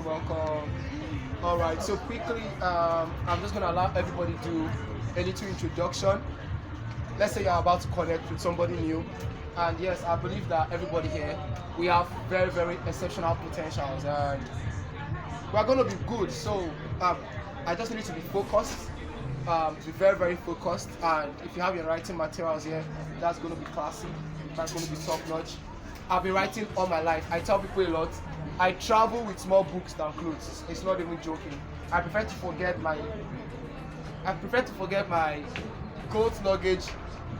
welcome. All right, so quickly, I'm just gonna allow everybody to do a little introduction. Let's say you're about to connect with somebody new, and yes, I believe that everybody here, we have very, very exceptional potentials, and we're gonna be good. So, um, I just need to be focused, to be very, very focused, and if you have your writing materials here, that's gonna be classy. That's gonna be top notch. I've been writing all my life. I tell people a lot. I travel with more books than clothes. It's not even joking. I prefer to forget my I prefer to forget my coat luggage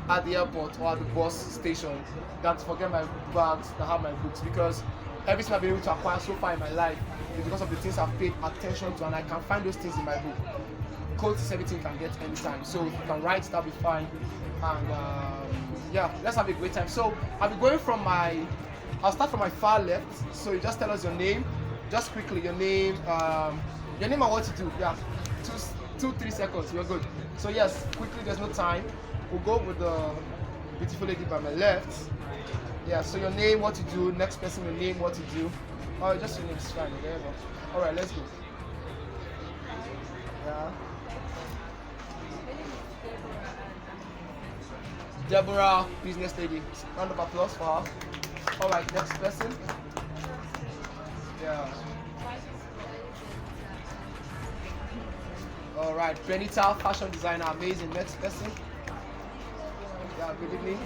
at the airport or at the bus station than to forget my bags that have my books, because everything I've been able to acquire so far in my life is because of the things I've paid attention to, and I can find those things in my book. Coats is everything you can get anytime. So if you can write, that'll be fine. And yeah, let's have a great time. So I'll start from my far left. So you just tell us your name, just quickly your name and what you do. Yeah, 3 seconds. We're good. So yes, quickly. There's no time. We'll go with the beautiful lady by my left. Yeah. So your name, what you do. Next person, your name, what you do. Oh, just your name is fine. Okay. All right. Let's go. Yeah. Deborah, business lady. Round of applause for her. All right, next person. Yeah. All right, Benita, fashion designer, amazing. Next person. Yeah, good evening.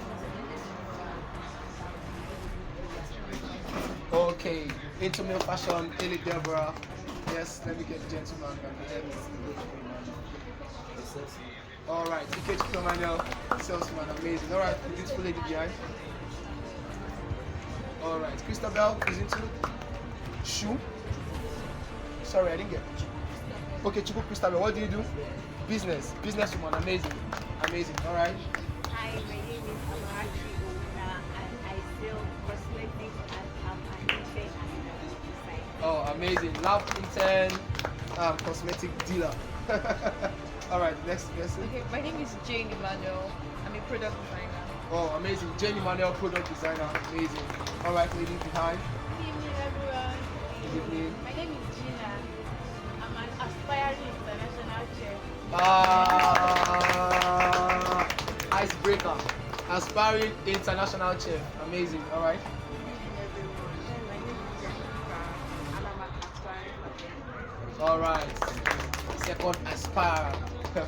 Okay, into male fashion, Ellie Deborah. Yes, let me get the gentleman back. All right, Ikechi Manuel, salesman, amazing. All right, beautiful lady behind. All right, Christabel is into shoe. Sorry, I didn't get it. Okay, Chuku Christabel, what do you do? Business woman, amazing, amazing. All right. Hi, my name is Amarachi Ouna and I sell cosmetics and I'm an intern and design. Oh, amazing. Lab intern, cosmetic dealer. All right, next person. Okay, my name is Jane Emmanuel. I'm a product designer. Oh, amazing. Jenny Manuel, product designer, amazing. All right, lady behind. Good evening, everyone. Good evening. My name is Gina. I'm an aspiring international chef. Icebreaker. Aspiring international chef. Amazing. All right. Good evening, everyone. My name is Jessica and I'm an aspiring chef. All right. Second aspire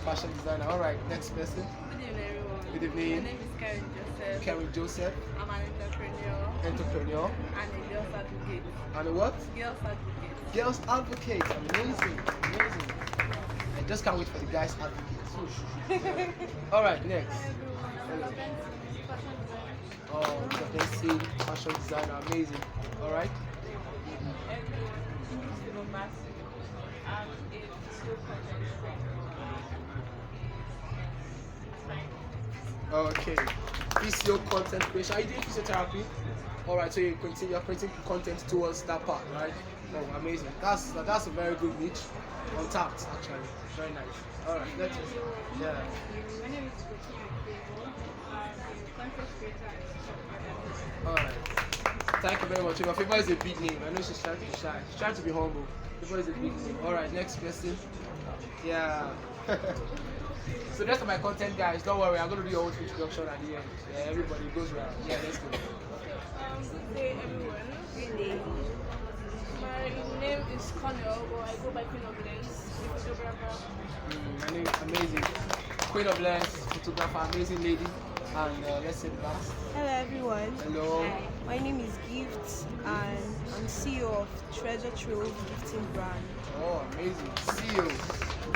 fashion designer. All right. Next person. Good evening, everyone. Good evening. My name is Karen Joseph. Karen Joseph, I'm an entrepreneur. and a girls advocate. And a what? Girls advocate. Girls advocate. Amazing. Amazing. I just can't wait for the guys advocate. All right. Next. Hi, everyone. I'm Benson, fashion designer. Oh, Benson, fashion designer. Amazing. All right. Everyone, this is Bombasi. I'm a physical content Okay. PCO content creation. Are you doing physiotherapy? Alright, so you're creating content towards that part, right? Oh, amazing. That's a very good niche. Untapped, actually. Very nice. Alright, let's yeah. My name is Bettina Favour. I'm a content creator and social media. Alright. Thank you very much. Your Favor is a big name. I know she's trying to be shy. She's trying to be humble. Favor is a big name. Alright, next person. Yeah. So that's my content, guys. Don't worry, I'm gonna do your own introduction at the end. Yeah, everybody goes around. Yeah, let's go. Good day, everyone. Good day. My name is Connell, but I go by Queen of Lens, a photographer. My name is amazing. Queen of Lens, photographer, amazing lady. And let's say the last. Hello everyone. Hello. My name is Gift and I'm CEO of Treasure Trove Gifting Brand. Oh, amazing. CEO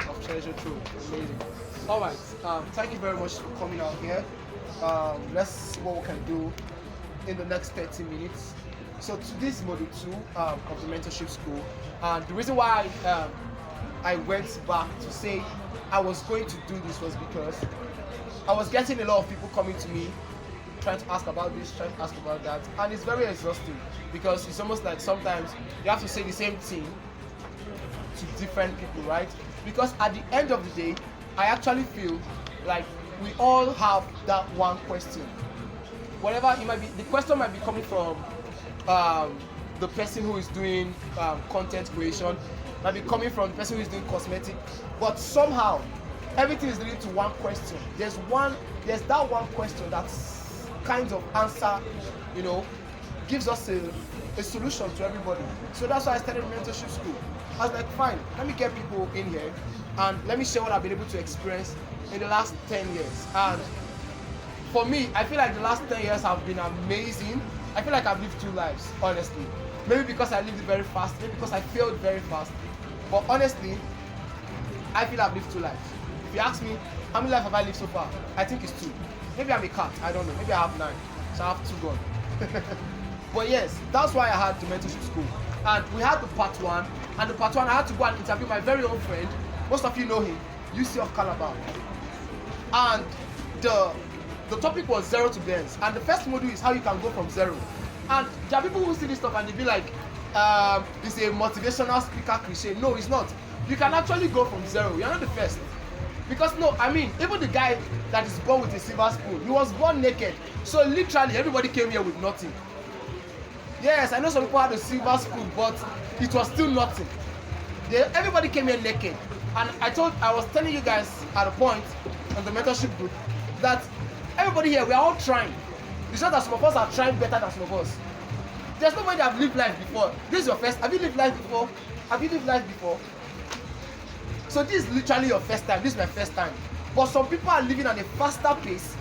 of Treasure Trove. Amazing. Alright, thank you very much for coming out here. Let's see what we can do in the next 30 minutes. So today is module 2 of the mentorship school. And the reason why I went back to say I was going to do this was because I was getting a lot of people coming to me trying to ask about this, trying to ask about that, and it's very exhausting because it's almost like sometimes you have to say the same thing to different people, right? Because at the end of the day, I actually feel like we all have that one question. Whatever it might be, the question might be coming from the person who is doing content creation, might be coming from the person who is doing cosmetic, but somehow everything is leading to one question. There's that one question that's kind of answer, you know, gives us a solution to everybody. So that's why I started mentorship school. I was like, fine, let me get people in here and let me share what I've been able to experience in the last 10 years. And for me, I feel like the last 10 years have been amazing. I feel like I've lived 2 lives, honestly. Maybe because I lived it very fast, maybe because I failed very fast. But honestly, I feel I've lived 2 lives. If you ask me, how many lives have I lived so far? I think it's 2. Maybe I'm a cat, I don't know. Maybe I have 9, so I have 2 gone. But yes, that's why I had the mentorship school. And we had the part 1, and the part 1 I had to go and interview my very own friend. Most of you know him, UC of Calabar. And the topic was 0 to Benz. And the first module is how you can go from 0. And there are people who see this stuff and they be like, it's a motivational speaker cliche. No, it's not. You can actually go from 0. You're not the first. Because no, I mean, even the guy that is born with a silver spoon, he was born naked. So literally everybody came here with nothing. Yes, I know some people had a silver spoon, but it was still nothing. Everybody came here naked. And I was telling you guys at a point on the mentorship group that everybody here, we are all trying. It's not that some of us are trying better than some of us. There's nobody that have lived life before. This is your first. Have you lived life before? Have you lived life before? So this is literally your first time. This is my first time. But some people are living at a faster pace.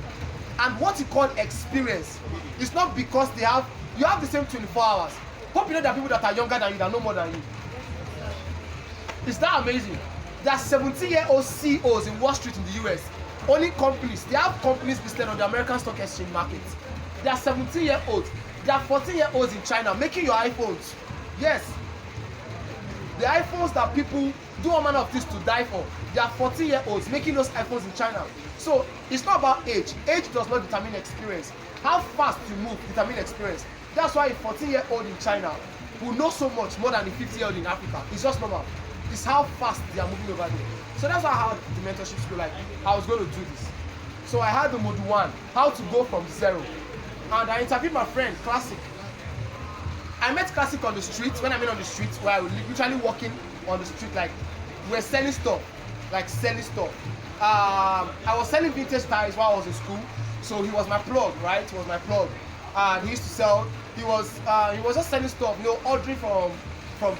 And what you call experience is not because you have the same 24 hours. Hope you know there are people that are younger than you, that know more than you. Is that amazing? There are 17-year-old CEOs in Wall Street in the US. Owning companies. They have companies listed on the American Stock Exchange market. There are 17-year-olds. There are 14-year-olds in China making your iPhones. Yes. The iPhones that people do all manner of things to die for. There are 14-year-olds making those iPhones in China. So it's not about age. Age does not determine experience. How fast you move determines experience. That's why a 14-year-old in China will know so much more than a 50-year-old in Africa. It's just normal. It's how fast they are moving over there. So that's why I had the mentorship school. Like, I was going to do this. So I had the module 1, how to go from 0. And I interviewed my friend, Classic. I met Classic on the street, when I mean on the street, where I was literally walking on the street, like, we were selling stuff. I was selling vintage tires while I was in school. So he was my plug, right? He was my plug. And he used to sell, he was just selling stuff, you know, ordering from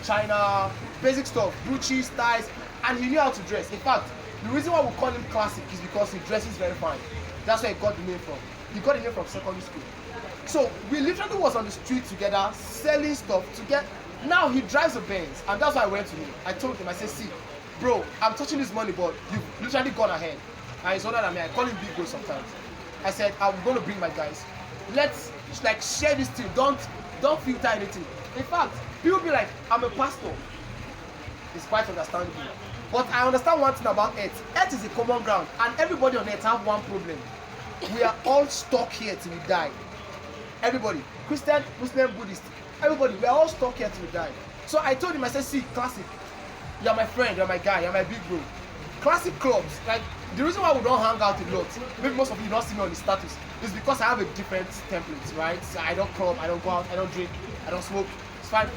China, basic stuff, Gucci, ties, and he knew how to dress. In fact, the reason why we call him Classic is because he dresses very fine. That's where he got the name from. He got the name from secondary school. So we literally was on the street together, selling stuff together. Now he drives a Benz, and that's why I went to him. I told him, I said, see, bro, I'm touching this money, but you've literally gone ahead. And he's older than me. I call him Big Bro sometimes. I said, I'm going to bring my guys. Let's like share this thing. Don't filter anything. In fact, people be like, I'm a pastor. It's quite understandable. But I understand one thing about Earth. Earth is a common ground, and everybody on Earth have one problem. We are all stuck here till we die. Everybody, Christian, Muslim, Buddhist, everybody, we are all stuck here till we die. So I told him, I said, see, Classic, you're my friend, you're my guy, you're my big bro. Classic clubs, like, the reason why we don't hang out a lot, maybe most of you don't see me on the status, is because I have a different template, right? So I don't club, I don't go out, I don't drink, I don't smoke, it's fine.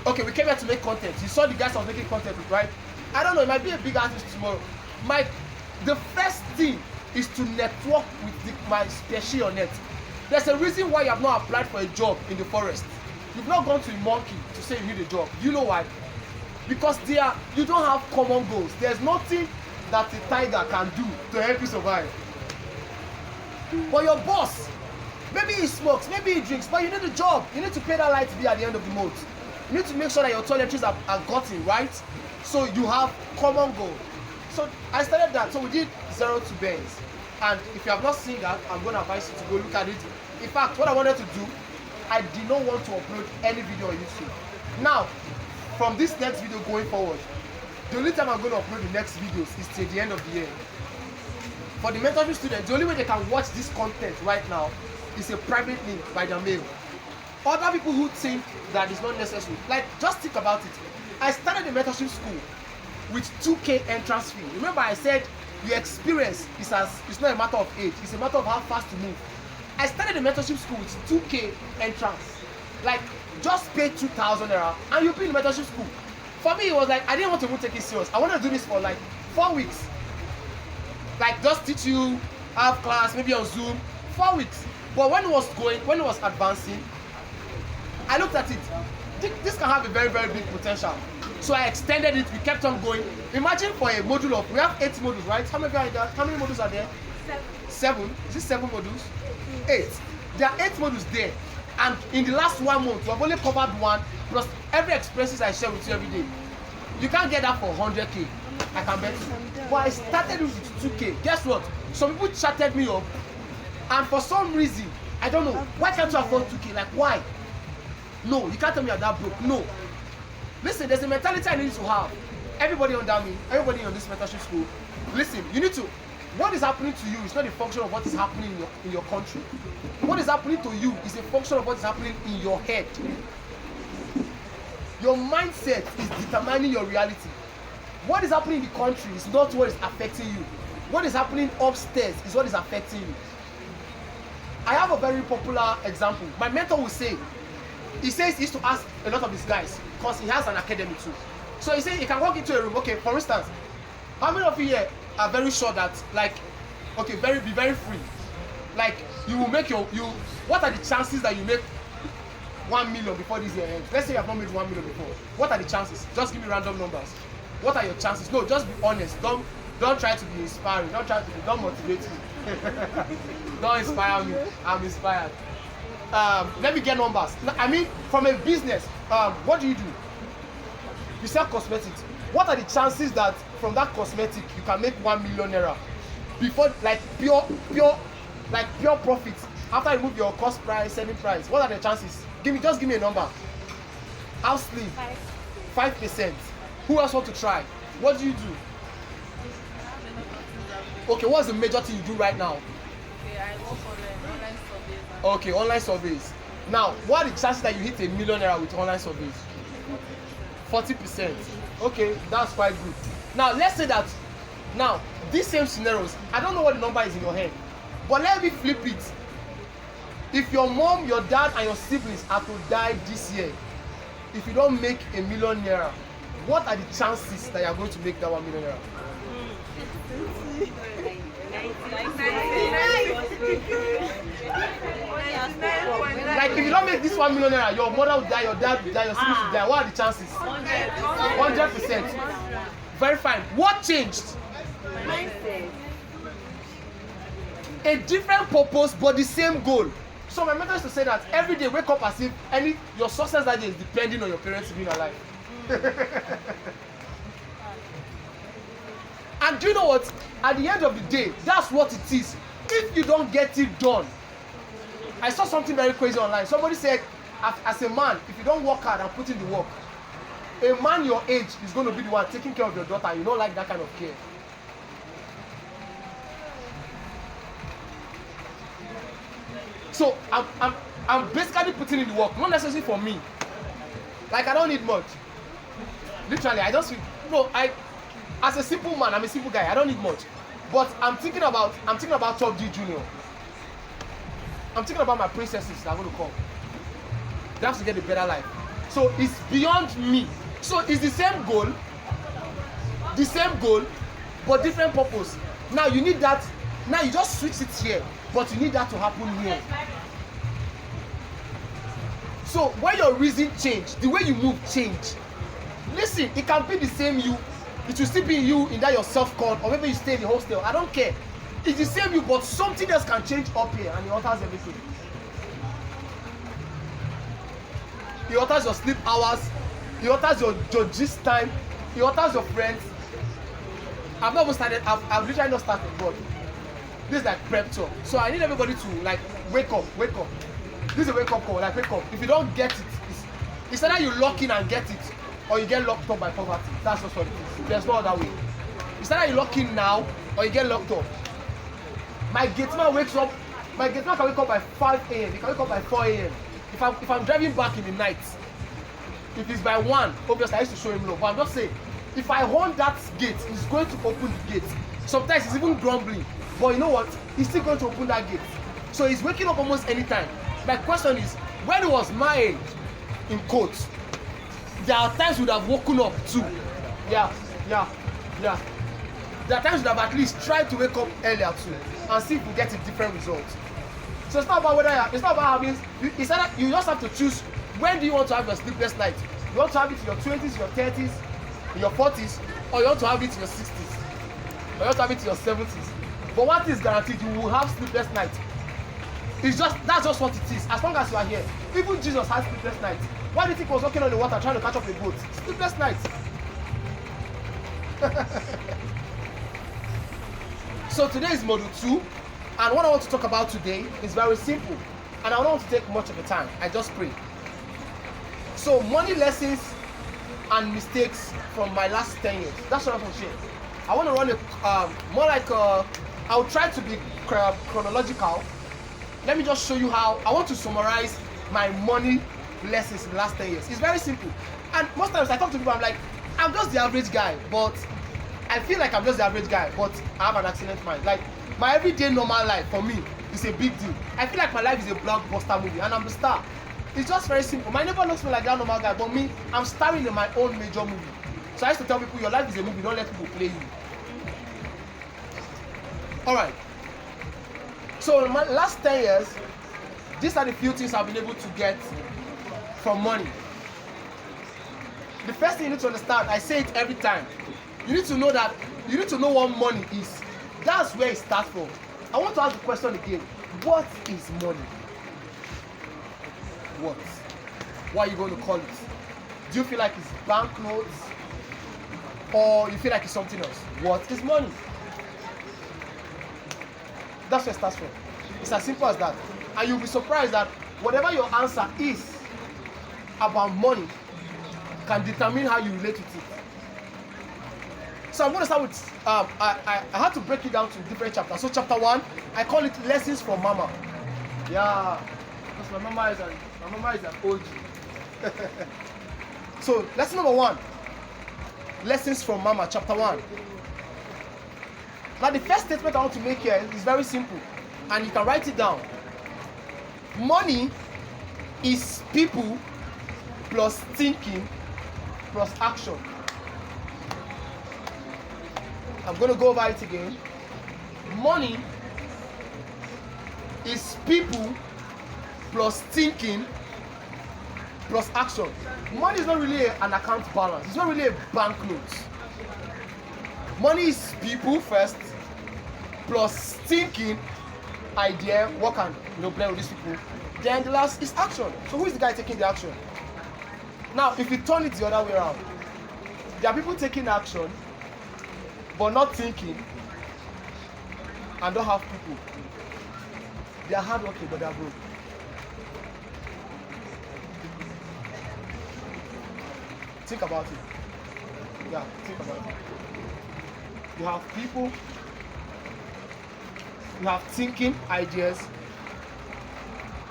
Okay, we came here to make content. You saw the guys I was making content with, right? I don't know, it might be a big artist tomorrow. The first thing is to network with my species on net. There's a reason why you have not applied for a job in the forest. You've not gone to a monkey to say you need a job. You know why? Because you don't have common goals. There's nothing that a tiger can do to help you survive. But your boss, maybe he smokes, maybe he drinks, but you need a job. You need to pay that light bill at the end of the month. You need to make sure that your toiletries are gotten, right? So you have common goal. So I started that. So we did 0 to Benz. And if you have not seen that, I'm going to advise you to go look at it. In fact, what I wanted to do, I did not want to upload any video on YouTube. Now, from this next video going forward, the only time I'm going to upload the next videos is till the end of the year. For the mentorship students, the only way they can watch this content right now is a private link by their mail. Other people who think that is not necessary, like, just think about it. I started the mentorship school with 2K entrance fee. Remember I said your experience is not a matter of age, it's a matter of how fast you move. I started the mentorship school with 2K entrance. Like, Just pay 2,000 naira and you'll be in mentorship school. For me, it was like, I didn't want to even take it serious. I wanted to do this for like 4 weeks. Like, just teach you, have class, maybe on Zoom, 4 weeks. But when it was advancing, I looked at it. This can have a very, very big potential. So I extended it, we kept on going. Imagine for a module of, we have 8 modules, right? How many modules are there? 7. Is it 7 modules? 8. There are 8 modules there. And in the last 1 month, we have only covered 1, plus every expenses I share with you every day. You can't get that for 100k. I can bet you. But I started with 2k. Guess what? Some people chatted me up, and for some reason, I don't know, why can't you afford 2k? Like, why? No, you can't tell me you're that broke. No. Listen, there's a mentality I need to have. Everybody under me, everybody on this mentorship school, listen, you need to, what is happening to you is not a function of what is happening in your country. What is happening to you is a function of what is happening in your head. Your mindset is determining your reality. What is happening in the country is not what is affecting you. What is happening upstairs is what is affecting you. I have a very popular example. My mentor will say, he says he used to ask a lot of his guys because he has an academy too. So he says he can walk into a room. Okay, for instance, how many of you here are very sure that, like, okay, be very free? Like, you will make what are the chances that you make 1 million before this year ends? Let's say you have not made 1 million before. What are the chances? Just give me random numbers. What are your chances? No, just be honest. Don't try to be inspiring. Don't motivate me. Don't inspire me. I'm inspired. Let me get numbers. I mean, from a business, what do? You sell cosmetics. What are the chances that from that cosmetic you can make 1 million naira before, like, pure profit after you remove your cost price, selling price? What are the chances? Just give me a number. House sleeve. 5%. Who else want to try? What do? Okay, what's the major thing you do right now? Okay, I work on online surveys. Okay, online surveys. Now, what are the chances that you hit 1 million naira with online surveys? 40%. Okay, that's quite good. Now, let's say that, now, these same scenarios, I don't know what the number is in your head, but let me flip it. If your mom, your dad, and your siblings are to die this year, if you don't make 1 million naira, what are the chances that you are going to make that 1 million naira? Like, if you don't make this 1 million naira, your mother will die, your dad will die, your siblings will die. What are the chances? 100%. Very fine. What changed? A different purpose, but the same goal. So my mentor used to say that every day wake up as if your success that day is depending on your parents being alive. And do you know what? At the end of the day, that's what it is. If you don't get it done, I saw something very crazy online. Somebody said, as a man, if you don't work hard and put in the work, a man your age is going to be the one taking care of your daughter. You don't like that kind of care. So I'm basically putting in the work, not necessarily for me. Like, I don't need much. Literally, I just feel, as a simple man, I'm a simple guy. I don't need much. But I'm thinking about Top G Junior. I'm thinking about my princesses that are going to come. They have to get a better life. So it's beyond me. So it's the same goal, but different purpose. Now you need that. Now you just switch it here, but you need that to happen here. So when your reason change, the way you move change. Listen, it can be the same you. It will still be you in that your self-con, or maybe you stay in the hostel. I don't care. It's the same you, but something else can change up here, and it alters everything. It alters your sleep hours. It alters your gist time. It alters your friends. I've not even started. I've literally not started, but this is like prep talk. So I need everybody to, like, wake up. This is a wake up call. Like, wake up. If you don't get it, it's either you lock in and get it, or you get locked up by poverty. That's just what it is. There's no other way. It's either you lock in now, or you get locked up. My gateman wakes up. My gateman can wake up by 5 a.m. He can wake up by 4 a.m. If I'm driving back in the night, if it's by 1, obviously I used to show him love. But I'm just saying, if I hold that gate, he's going to open the gate. Sometimes he's even grumbling. But you know what? He's still going to open that gate. So he's waking up almost any time. My question is, when he was my age, in quotes. There are times you would have woken up too. Yeah. There are times you would have at least tried to wake up earlier too and see if you get a different result. So it's not about it's not about having, it's either you just have to choose when do you want to have your sleepless night. You want to have it in your 20s, your 30s, in your 40s, or you want to have it in your 60s, or you want to have it in your 70s. But one thing is guaranteed, you will have sleepless night. That's just what it is. As long as you are here, even Jesus had sleepless night. Why do you think he was walking on the water trying to catch up a boat? Sleepless night. So today is module 2, and what I want to talk about today is very simple, and I don't want to take much of the time. I just pray. So money lessons and mistakes from my last 10 years. That's what I want to share. I want to run more like I'll try to be chronological. Let me just show you how I want to summarize my money lessons in the last 10 years. It's very simple. And most times I talk to people, I'm like, I'm just the average guy, but I feel like I'm just the average guy, but I have an excellent mind. Like, my everyday normal life for me is a big deal. I feel like my life is a blockbuster movie, and I'm the star. It's just very simple. My neighbor looks me like that normal guy, but me, I'm starring in my own major movie. So I used to tell people, your life is a movie, don't let people play you. Alright. So in my last 10 years, these are the few things I've been able to get from money. The first thing you need to understand, I say it every time, you need to know what money is. That's where it starts from. I want to ask the question again. What is money? What? What are you going to call it? Do you feel like it's banknotes? Or you feel like it's something else? What is money? That's where it starts from. It's as simple as that. And you'll be surprised that whatever your answer is about money can determine how you relate with it. So I'm going to start with, I had to break it down to different chapters. So chapter 1, I call it Lessons from Mama. Yeah, because my mama is an OG. So lesson number 1, Lessons from Mama, chapter 1. Now the first statement I want to make here is very simple, and you can write it down. Money is people plus thinking plus action. I'm going to go over it again. Money is people plus thinking plus action. Money is not really an account balance. It's not really a banknote. Money is people first plus thinking, idea, what can blend with these people. Then the last is action. So who is the guy taking the action? Now, if you turn it the other way around, there are people taking action but not thinking and don't have people. They are hardworking but they are broke. Think about it. Yeah, think about it. You have people, you have thinking, ideas,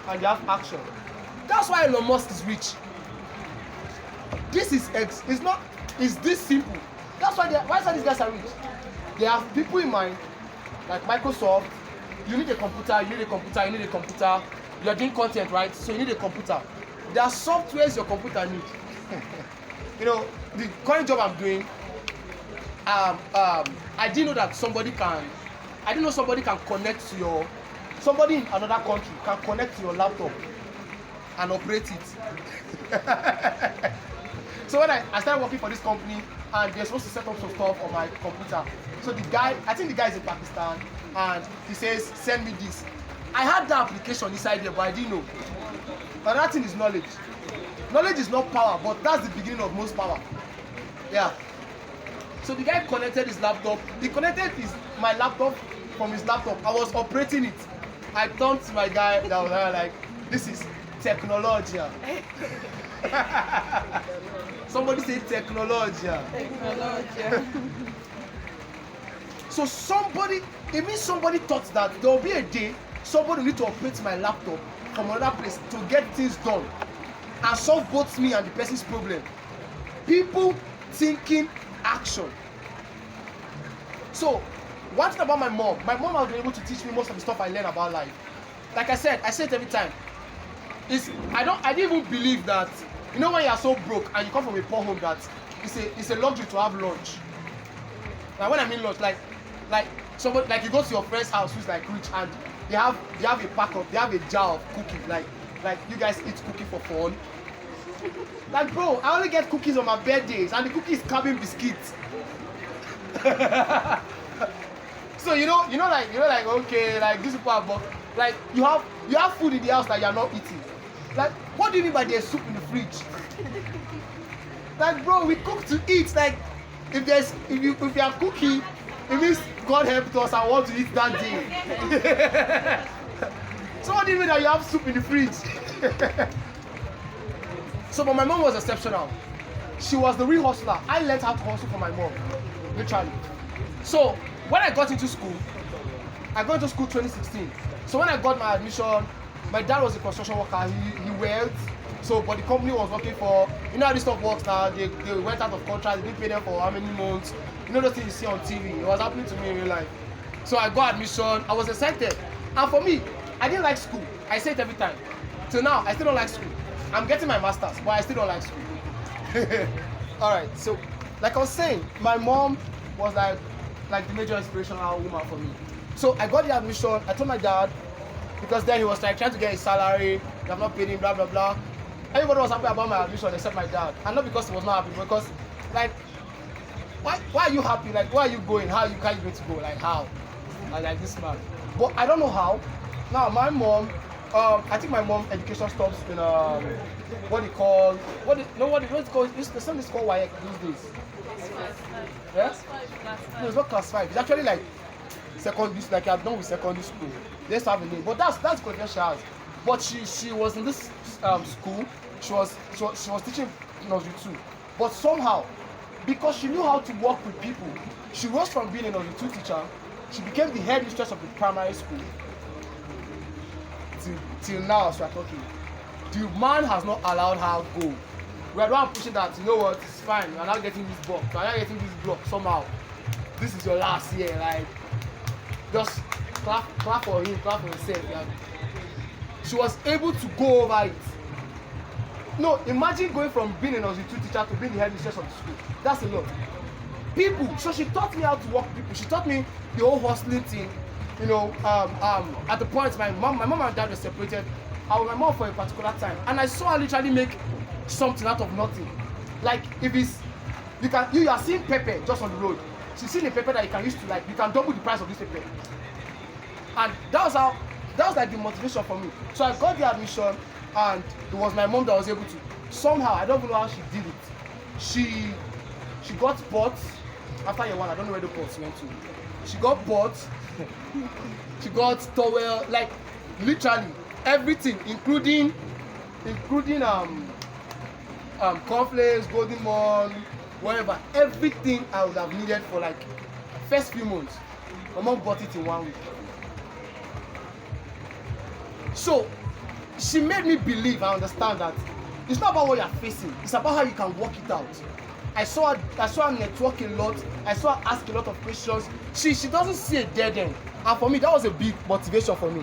and you have action. That's why Elon Musk is rich. This is it's this simple. That's why these guys are rich. They have people in mind, like Microsoft. You need a computer, you need a computer, you need a computer. You're doing content, right? So you need a computer. There are softwares your computer needs. You know, the current job I'm doing, I didn't know that somebody can connect to somebody in another country can connect to your laptop and operate it. So when I started working for this company, and they're supposed to set up some stuff on my computer. So the guy, I think the guy is in Pakistan, and he says, send me this. I had the application inside there, but I didn't know. Another thing is knowledge. Knowledge is not power, but that's the beginning of most power. Yeah. So the guy connected his laptop. He connected my laptop from his laptop. I was operating it. I turned to my guy that was like, this is technology. Somebody say technology. So it means somebody thought that there will be a day somebody need to operate my laptop from another place to get things done and solve both me and the person's problem. People thinking action. So one thing about my mom has been able to teach me most of the stuff I learn about life. Like I say it every time. I didn't even believe that You know when you are so broke and you come from a poor home that it's a luxury to have lunch. Now when I mean lunch, like somebody, like you go to your friend's house who's like rich and they have a jar of cookies, like you guys eat cookie for fun. Like bro, I only get cookies on my birthdays and the cookie is cabin biscuits. So you know like okay, like these people are, like you have food in the house that you are not eating. Like what do you mean by there's soup in the fridge? Like bro, we cook to eat. Like if you have cookie, it means God helped us and want to eat that day. So what do you mean that you have soup in the fridge? So but my mom was exceptional. She was the real hustler. I learned how to hustle from my mom, literally. So when I got into school 2016. So when I got my admission, my dad was a construction worker. He worked. So but the company was working for, you know how this stuff works now. They went out of contract. They didn't pay them for how many months. You know those things you see on TV. It was happening to me in real life. So I got admission. I was excited. And for me, I didn't like school. I say it every time. Till now, I still don't like school. I'm getting my master's, but I still don't like school. All right. So like I was saying, my mom was like the major inspirational woman for me. So I got the admission. I told my dad, because then he was like trying to get his salary. They have not paid him, blah blah blah. Everybody was happy about my admission except my dad, and not because he was not happy, because like why are you happy? Like where are you going? How you going to go? Like how? Like this man. But I don't know how. Now my mom, I think my mom education stops in what it's called? It's something called WAEC these days. Yeah? No, it's not class 5. It's actually like secondary, like I've done with secondary school. They just have a name, but that's qualification she has. But she was in this school. She was teaching nursery 2. But somehow, because she knew how to work with people, she rose from being a nursery 2 teacher. She became the head mistress of the primary school. Till now, as we are talking, the man has not allowed her go. We are the one pushing that. You know what? It's fine. We are not getting this block. We are not getting this block somehow. This is your last year. Like, just clap for him, clap for yourself. Yeah. She was able to go over it. No, imagine going from being a nursery 2 teacher to being the head mistress of the school. That's a lot. People. So she taught me how to work with people. She taught me the whole hustling thing. You know, at the point my mom and dad were separated. I was with my mom for a particular time, and I saw her literally make something out of nothing. Like if it's you are seeing pepper just on the road. She's seeing a pepper that you can use to, like, you can double the price of this pepper. And that was like the motivation for me. So I got the admission, and it was my mom that was able to somehow, I don't even know how she did it. She got pots after year 1. I don't know where the pots went to. She got pots. She got towel, like literally everything, including cornflakes, golden morn, whatever. Everything I would have needed for like first few months. My mom bought it in 1 week. So she made me believe and understand that it's not about what you're facing, it's about how you can work it out. I saw her network a lot. I saw her ask a lot of questions. She doesn't see a dead end. And for me, that was a big motivation for me.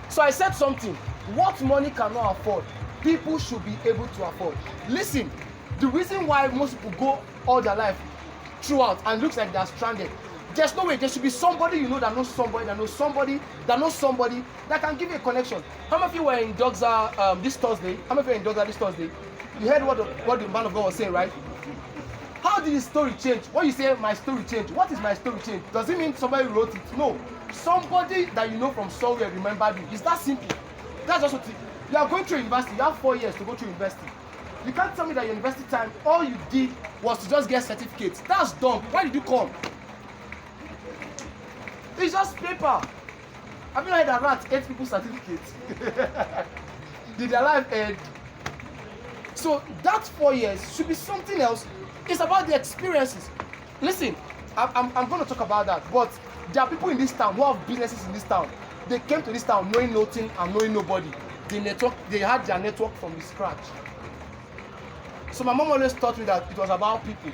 So I said something. What money cannot afford, people should be able to afford. Listen, the reason why most people go all their life throughout and looks like they're stranded, there's no way. There should be somebody you know that knows somebody that knows somebody that knows somebody that can give you a connection. How many of you were in Doxa this Thursday? How many of you were in Doxa this Thursday? You heard what the man of God was saying, right? How did his story change? When you say my story changed, what is my story change? Does it mean somebody wrote it? No. Somebody that you know from somewhere remembered you. It's that simple. That's just what you are going through university. You have 4 years to go through university. You can't tell me that your university time, all you did was to just get certificates. That's dumb. Why did you come? It's just paper. Have you heard that rats ate people's certificates? Did their life end? So that 4 years should be something else. It's about the experiences. Listen, I'm going to talk about that. But there are people in this town who have businesses in this town. They came to this town knowing nothing and knowing nobody. They had their network from the scratch. So my mom always taught me that it was about people.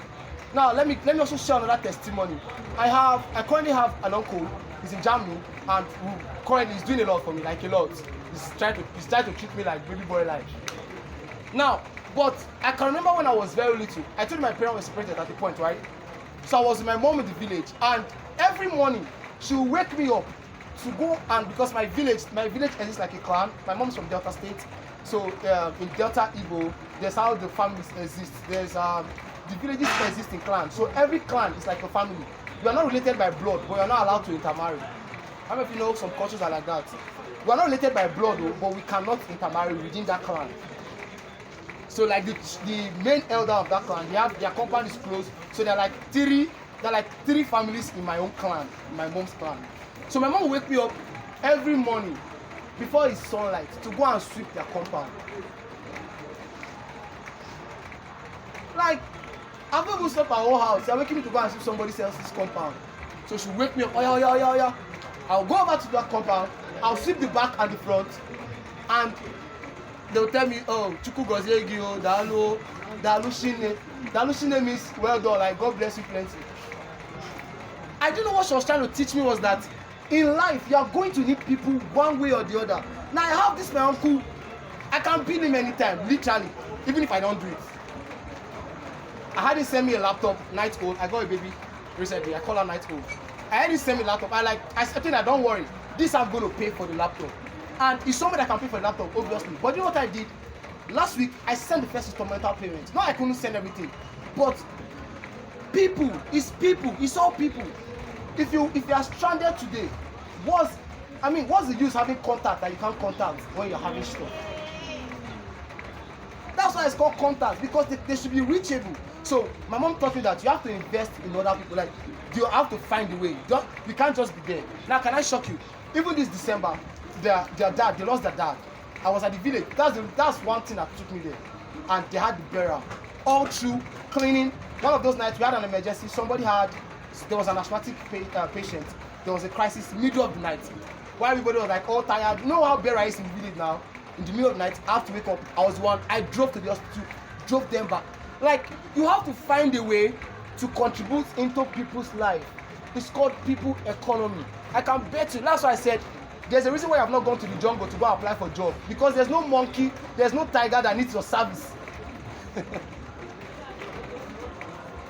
Now let me also share another testimony. I currently have an uncle. He's in Germany, and currently he's doing a lot for me, like a lot. he's trying to treat me like baby boy like. Now, but I can remember when I was very little, I told my parents were separated at the point, right? So I was with my mom in the village, and every morning she would wake me up to go, and because my village exists like a clan. My mom's from Delta State, so in Delta Igbo, there's how the families exist. There's the villages exist in clans, so every clan is like a family. You are not related by blood, but you are not allowed to intermarry. How many of you know some cultures are like that? We are not related by blood, but we cannot intermarry within that clan. So like the main elder of that clan, their compound is closed. So there are like three families in my own clan, in my mom's clan. So my mom will wake me up every morning before it's sunlight to go and sweep their compound. Like, I've not even slept at our whole house. They're waking me to go and sweep somebody else's compound. So she'll wake me up, oh yeah. I'll go over to that compound, I'll sweep the back and the front, and they'll tell me, oh, Chuku Gozegi, Dalu Shine. Dalu Shine means well done, like God bless you plenty. I didn't know what she was trying to teach me was that in life, you are going to need people one way or the other. Now I have this my uncle, I can beat him anytime, literally, even if I don't do it. I had him send me a laptop, night old. I got a baby recently, I call her night old. I had him send me a laptop, I said, don't worry, this I'm going to pay for the laptop. And it's something that can pay for the laptop, obviously. But you know what I did? Last week, I sent the first instrumental payment. No, I couldn't send everything. But it's all people. If you are stranded today, what's the use having contact that you can't contact when you're having stuff? That's why it's called contact, because they should be reachable. So my mom taught me that you have to invest in other people. Like, you have to find a way. You can't just be there. Now, can I shock you? Even this December, their dad, they lost their dad. I was at the village. That's one thing that took me there. And they had the burial. All through cleaning. One of those nights we had an emergency. There was an asthmatic patient. There was a crisis middle of the night. While everybody was like all tired. You know how burial is in the village now? In the middle of the night, I have to wake up. I was the one. I drove to the hospital, drove them back. Like, you have to find a way to contribute into people's life. It's called people economy. I can bet you. That's why I said, there's a reason why I've not gone to the jungle to go apply for a job, because there's no monkey, there's no tiger that needs your service.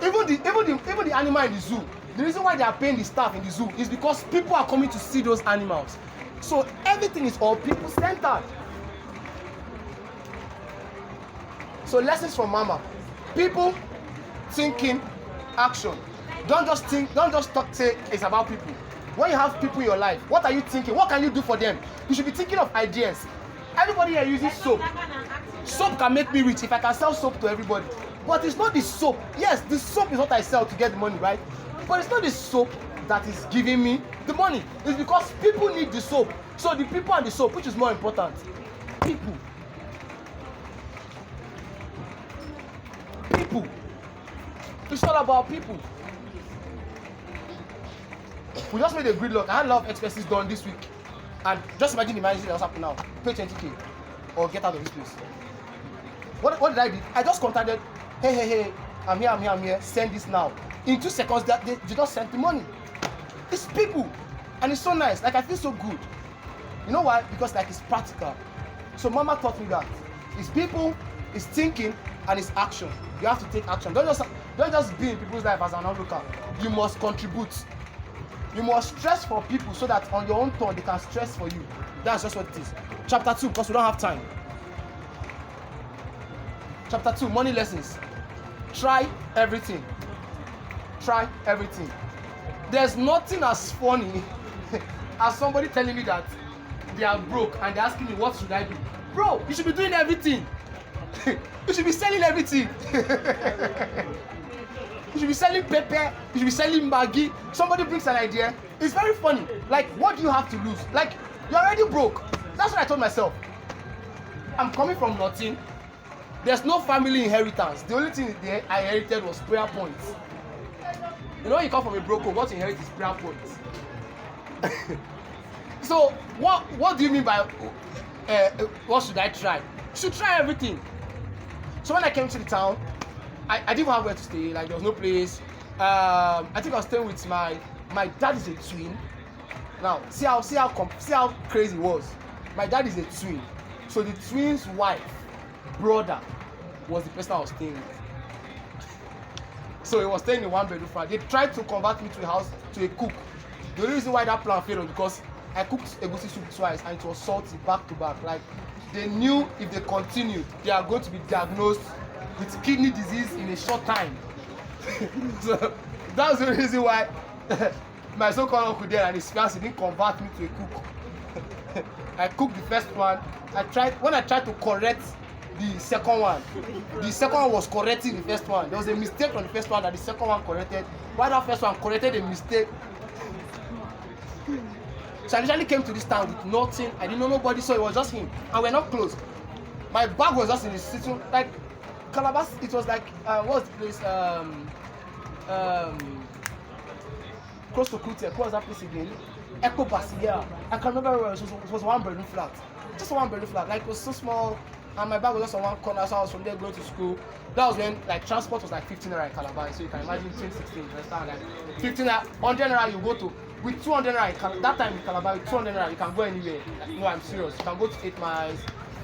even the animal in the zoo, the reason why they are paying the staff in the zoo is because people are coming to see those animals. So everything is all people centered. So lessons from Mama: people, thinking, action. Don't just say it's about people. When you have people in your life, what are you thinking? What can you do for them? You should be thinking of ideas. Everybody here uses soap. Soap can make me rich if I can sell soap to everybody. But it's not the soap. Yes, the soap is what I sell to get the money, right? But it's not the soap that is giving me the money. It's because people need the soap. So the people and the soap, which is more important? People. People. It's all about people. We just made a gridlock. I had a lot of expenses done this week. And just imagine the manager that's happening now. Pay 20K or get out of this place. What did I do? I just contacted, hey, I'm here, send this now. In 2 seconds, they just sent the money. It's people. And it's so nice. Like, I feel so good. You know why? Because like it's practical. So Mama taught me that. It's people, it's thinking, and it's action. You have to take action. Don't just be in people's life as an onlooker. You must contribute. You must stress for people so that on your own turn they can stress for you. That's just what it is. Chapter 2, because we don't have time. Chapter 2, money lessons. Try everything. Try everything. There's nothing as funny as somebody telling me that they are broke and they're asking me, what should I do? Bro, you should be doing everything. You should be selling everything. You should be selling pepper. You should be selling Maggi. Somebody brings an idea. It's very funny. Like, what do you have to lose? Like, you're already broke. That's what I told myself. I'm coming from nothing. There's no family inheritance. The only thing I inherited was prayer points. You know, when you come from a broke home, what you inherit is prayer points. So, what do you mean by what should I try? You should try everything. So when I came to the town, I didn't have where to stay. Like, there was no place. I think I was staying with my dad is a twin. Now, see how crazy it was. my dad is a twin, so the twin's wife, brother, was the person I was staying with. So he was staying in one bedroom flat. They tried to convert me to a house, to a cook. The only reason why that plan failed was because I cooked egusi soup twice and it was salty back to back. Like, they knew if they continued, they are going to be diagnosed with kidney disease in a short time. So that's the reason why my so-called uncle there and his fiancé didn't convert me to a cook. I cooked the first one. When I tried to correct the second one was correcting the first one. There was a mistake on the first one that the second one corrected. While that first one corrected a mistake. So I literally came to this town with nothing. I didn't know nobody, so it was just him. And we're not close. My bag was just in the sitting, like Calabar. It was like what's the place? Close to Kutia. What was that place again? Echo Basilia. I can't remember where it was one bedroom flat. Just one bedroom flat. Like, it was so small. And my bag was just on one corner, so I was from there going to school. That was when like transport was like 15 naira in Calabar. So you can imagine 2016, you understand? Like 15 naira, 100 naira you go to, with 200 naira, that time in Calabar with 200 naira you can go anywhere. Like, no, I'm serious. You can go to 8 miles.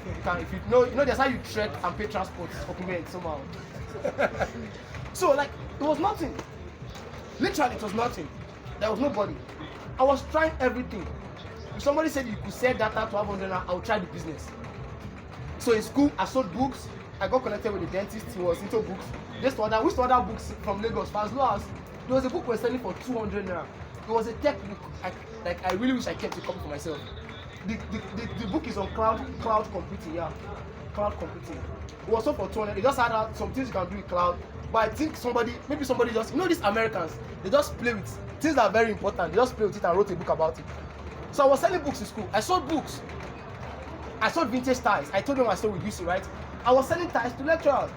You can, if you know, that's how you trek and pay transport. Okay, somehow. So like, it was nothing. Literally, it was nothing. There was nobody. I was trying everything. If somebody said you could sell data to have 100 naira, I would try the business. So in school, I sold books. I got connected with the dentist. He was into books. We used to order books from Lagos. For as low as there was a book we were selling for 200 naira. It was a tech book. I really wish I kept a copy for myself. The book is on cloud computing. Yeah, cloud computing. It was sold for 200. It just had some things you can do with cloud. But I think maybe somebody just, these Americans, they just play with things that are very important. They just play with it and wrote a book about it. So I was selling books in school. I sold books. I sold vintage ties. I told them I sold with UC, right? I was selling ties to lecturers.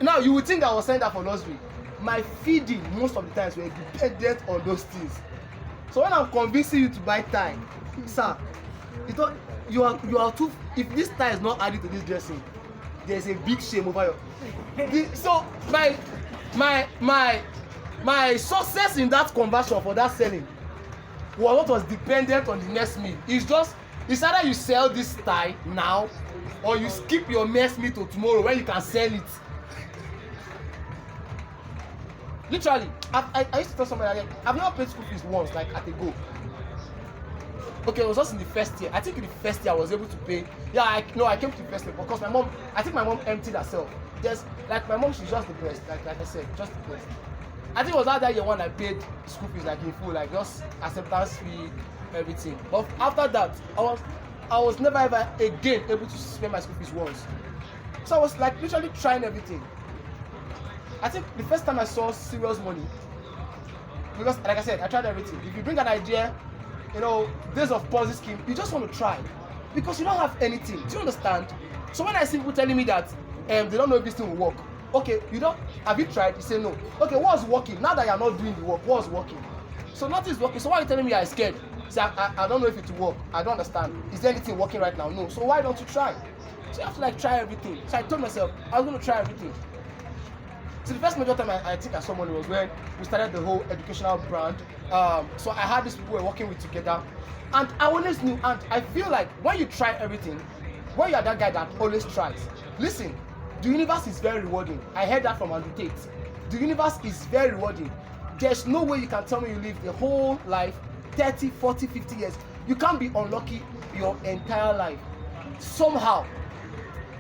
Now, you would think I was selling that for luxury. My feeding, most of the times, were dependent on those things. So when I'm convincing you to buy tie, sir, you are too. If this tie is not added to this dressing, there's a big shame over you. So my success in that conversion for that selling was what was dependent on the next meal. It's either you sell this tie now or you skip your next meal to tomorrow when you can sell it. Literally, I used to tell somebody, I've never paid school fees once, like at a go. Okay, it was just in the first year. I think in the first year I was able to pay. Yeah, I came to the first year because I think my mom emptied herself. My mom, she's just the best, like I said, just the best. I think it was that year when I paid school fees like in full, like just acceptance fee, everything. But after that, I was never ever again able to spend my school fees once. So I was like literally trying everything. I think the first time I saw serious money, because like I said, I tried everything. If you bring an idea, days of Ponzi scheme, you just want to try because you don't have anything. Do you understand? So when I see people telling me that they don't know if this thing will work, okay, have you tried? You say no. Okay, what's working? Now that you're not doing the work, what's working? So nothing is working. So why are you telling me you're scared? Say, I don't know if it will work. I don't understand. Is there anything working right now? No. So why don't you try? So you have to try everything. So I told myself I was going to try everything. So the first major time I think I saw money was when we started the whole educational brand. So I had these people we were working with together, and I always knew. And I feel like when you try everything, when you are that guy that always tries, listen, the universe is very rewarding. I heard that from Andrew Tate. The universe is very rewarding. There's no way you can tell me you live the whole life, 30, 40, 50 years. You can't be unlucky your entire life. Somehow.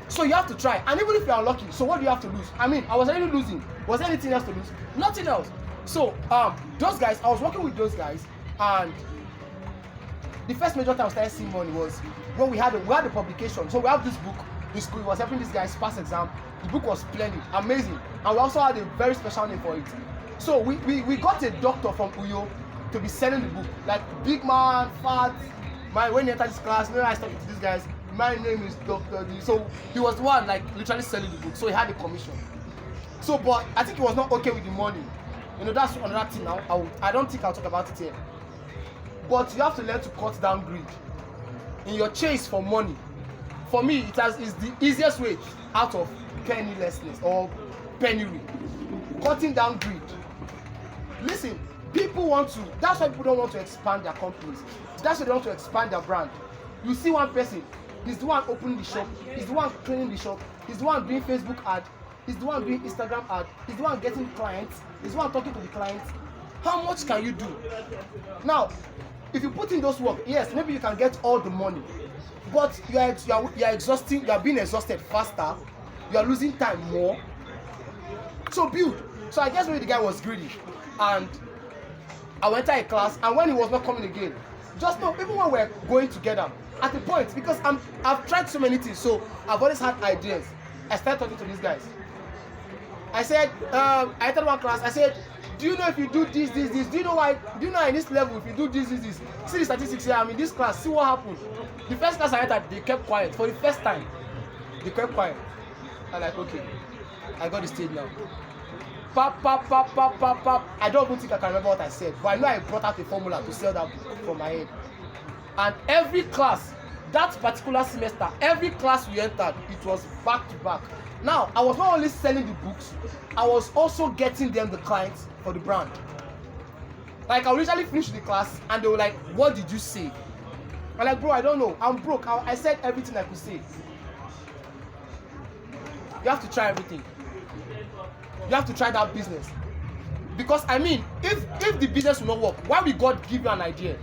So you have to try. And even if you're unlucky, so what do you have to lose? I mean, I was already losing. Was there anything else to lose? Nothing else. So those guys, I was working with those guys, and the first major time I started seeing money was when we had the publication. So we have this book in school. It was helping these guys pass exam. The book was splendid, amazing, and we also had a very special name for it. So we got a doctor from Uyo to be selling the book, like big man, fat. When he entered this class, I started with these guys. My name is Dr. D. So he was the one literally selling the book. So he had a commission. So, but I think he was not okay with the money. That's another thing now. I don't think I'll talk about it here. But you have to learn to cut down greed in your chase for money. For me, is the easiest way out of pennilessness or penury. Cutting down greed. Listen, that's why people don't want to expand their companies. That's why they want to expand their brand. You see one person, he's the one opening the shop, he's the one cleaning the shop, he's the one doing Facebook ad, he's the one doing Instagram ad, he's the one getting clients, he's the one talking to the clients. How much can you do? Now, if you put in those work, yes, maybe you can get all the money, but you are exhausting, you are being exhausted faster, you are losing time more. So build. So I guess maybe the guy was greedy, and I went to a class, and when he was not coming again, just know, even when we're going together, at the point, because I've tried so many things, so I've always had ideas. I started talking to these guys. I said, I entered one class, I said, do you know if you do this, do you know in this level, if you do this, see the statistics here, I'm in this class, see what happened. The first class I entered, they kept quiet. For the first time, they kept quiet. I'm like, okay, I got the stage now. Pap. I don't even think I can remember what I said, but I know I brought out a formula to sell that from my head. And every class, that particular semester, every class we entered, it was back to back. Now, I was not only selling the books, I was also getting them the clients for the brand. Like, I originally finished the class, and they were like, what did you say? I'm like, bro, I don't know. I'm broke. I said everything I could say. You have to try everything. You have to try that business. Because, I mean, if the business will not work, why will God give you an idea?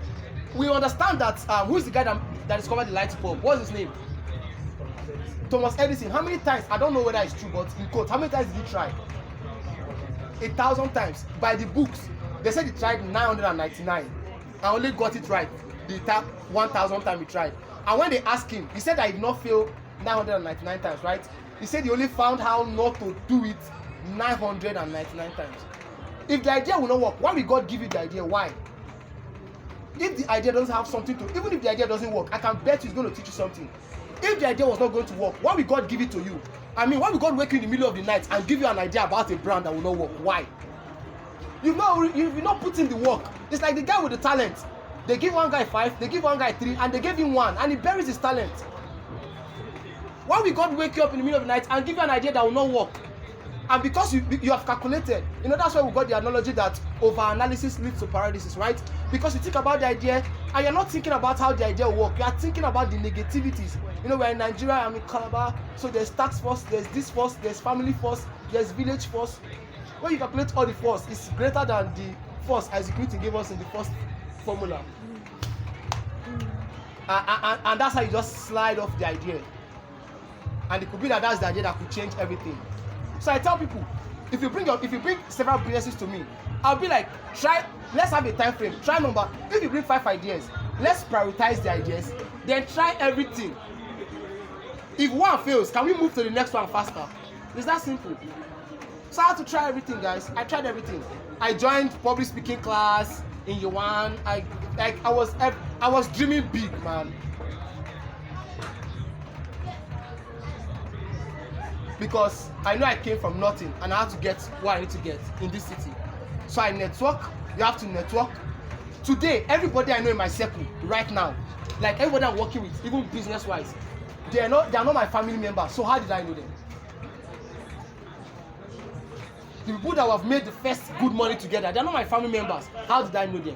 We understand that, who is the guy that discovered the light bulb? What's his name? Thomas Edison. How many times? I don't know whether it's true, but in quotes, how many times did he try? 1,000 times. By the books, they said he tried 999 and only got it right the 1,000 times he tried. And when they asked him, he said that he did not fail 999 times, right? He said he only found how not to do it 999 times. If the idea will not work, why will God give you the idea? Why? If the idea doesn't have something to, even if the idea doesn't work, I can bet he's going to teach you something. If the idea was not going to work, why will God give it to you? I mean, why will God wake you in the middle of the night and give you an idea about a brand that will not work? Why? You've not put in the work. It's like the guy with the talent. They give one guy 5, they give one guy 3, and they gave him 1, and he buries his talent. Why will God wake you up in the middle of the night and give you an idea that will not work? And because you have calculated, that's why we got the analogy that over-analysis leads to paralysis, right? Because you think about the idea, and you're not thinking about how the idea will work. You are thinking about the negativities. We're in Nigeria, I'm in Calabar, so there's tax force, there's this force, there's family force, there's village force. When you calculate all the force, it's greater than the force Isaac Newton gave us in the first formula. And that's how you just slide off the idea. And it could be that that's the idea that could change everything. So I tell people, if you bring several businesses to me, I'll be like, let's have a time frame. If you bring 5 ideas, let's prioritize the ideas, then try everything. If one fails, can we move to the next one faster? It's that simple. So I had to try everything, guys. I tried everything. I joined public speaking class in year 1. I was dreaming big, man. Because I know I came from nothing and I had to get what I need to get in this city. So I network. You have to network. Today, everybody I know in my circle right now, like everybody I'm working with, even business-wise, they are not my family members. So how did I know them? The people that have made the first good money together, they are not my family members. How did I know them?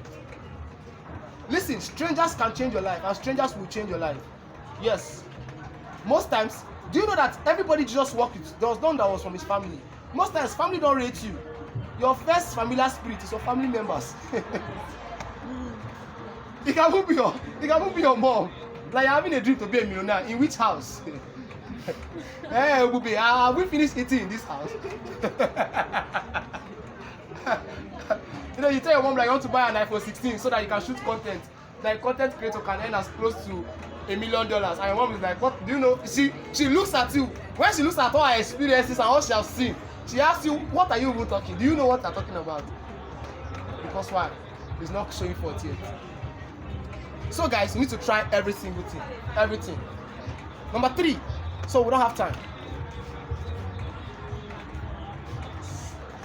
Listen, strangers can change your life, and strangers will change your life. Yes. Most times, do you know that everybody Jesus walked with, there was none that was from his family? Most times, family don't rate you. Your first familiar spirit is your family members. It can even be your mom. Like you're having a dream to be a millionaire. In which house? Hey, Bubi, have we finished eating in this house? You tell your mom like you want to buy an iPhone 16 so that you can shoot content. Like content creator can earn as close to $1 million. And your mom is like, what do you know? She looks at you. When she looks at all her experiences and all she has seen, she asks you, what are you even talking? Do you know what I'm talking about? Because why? It's not showing for it yet. So guys, you need to try every single thing. Everything. Number 3. So we don't have time.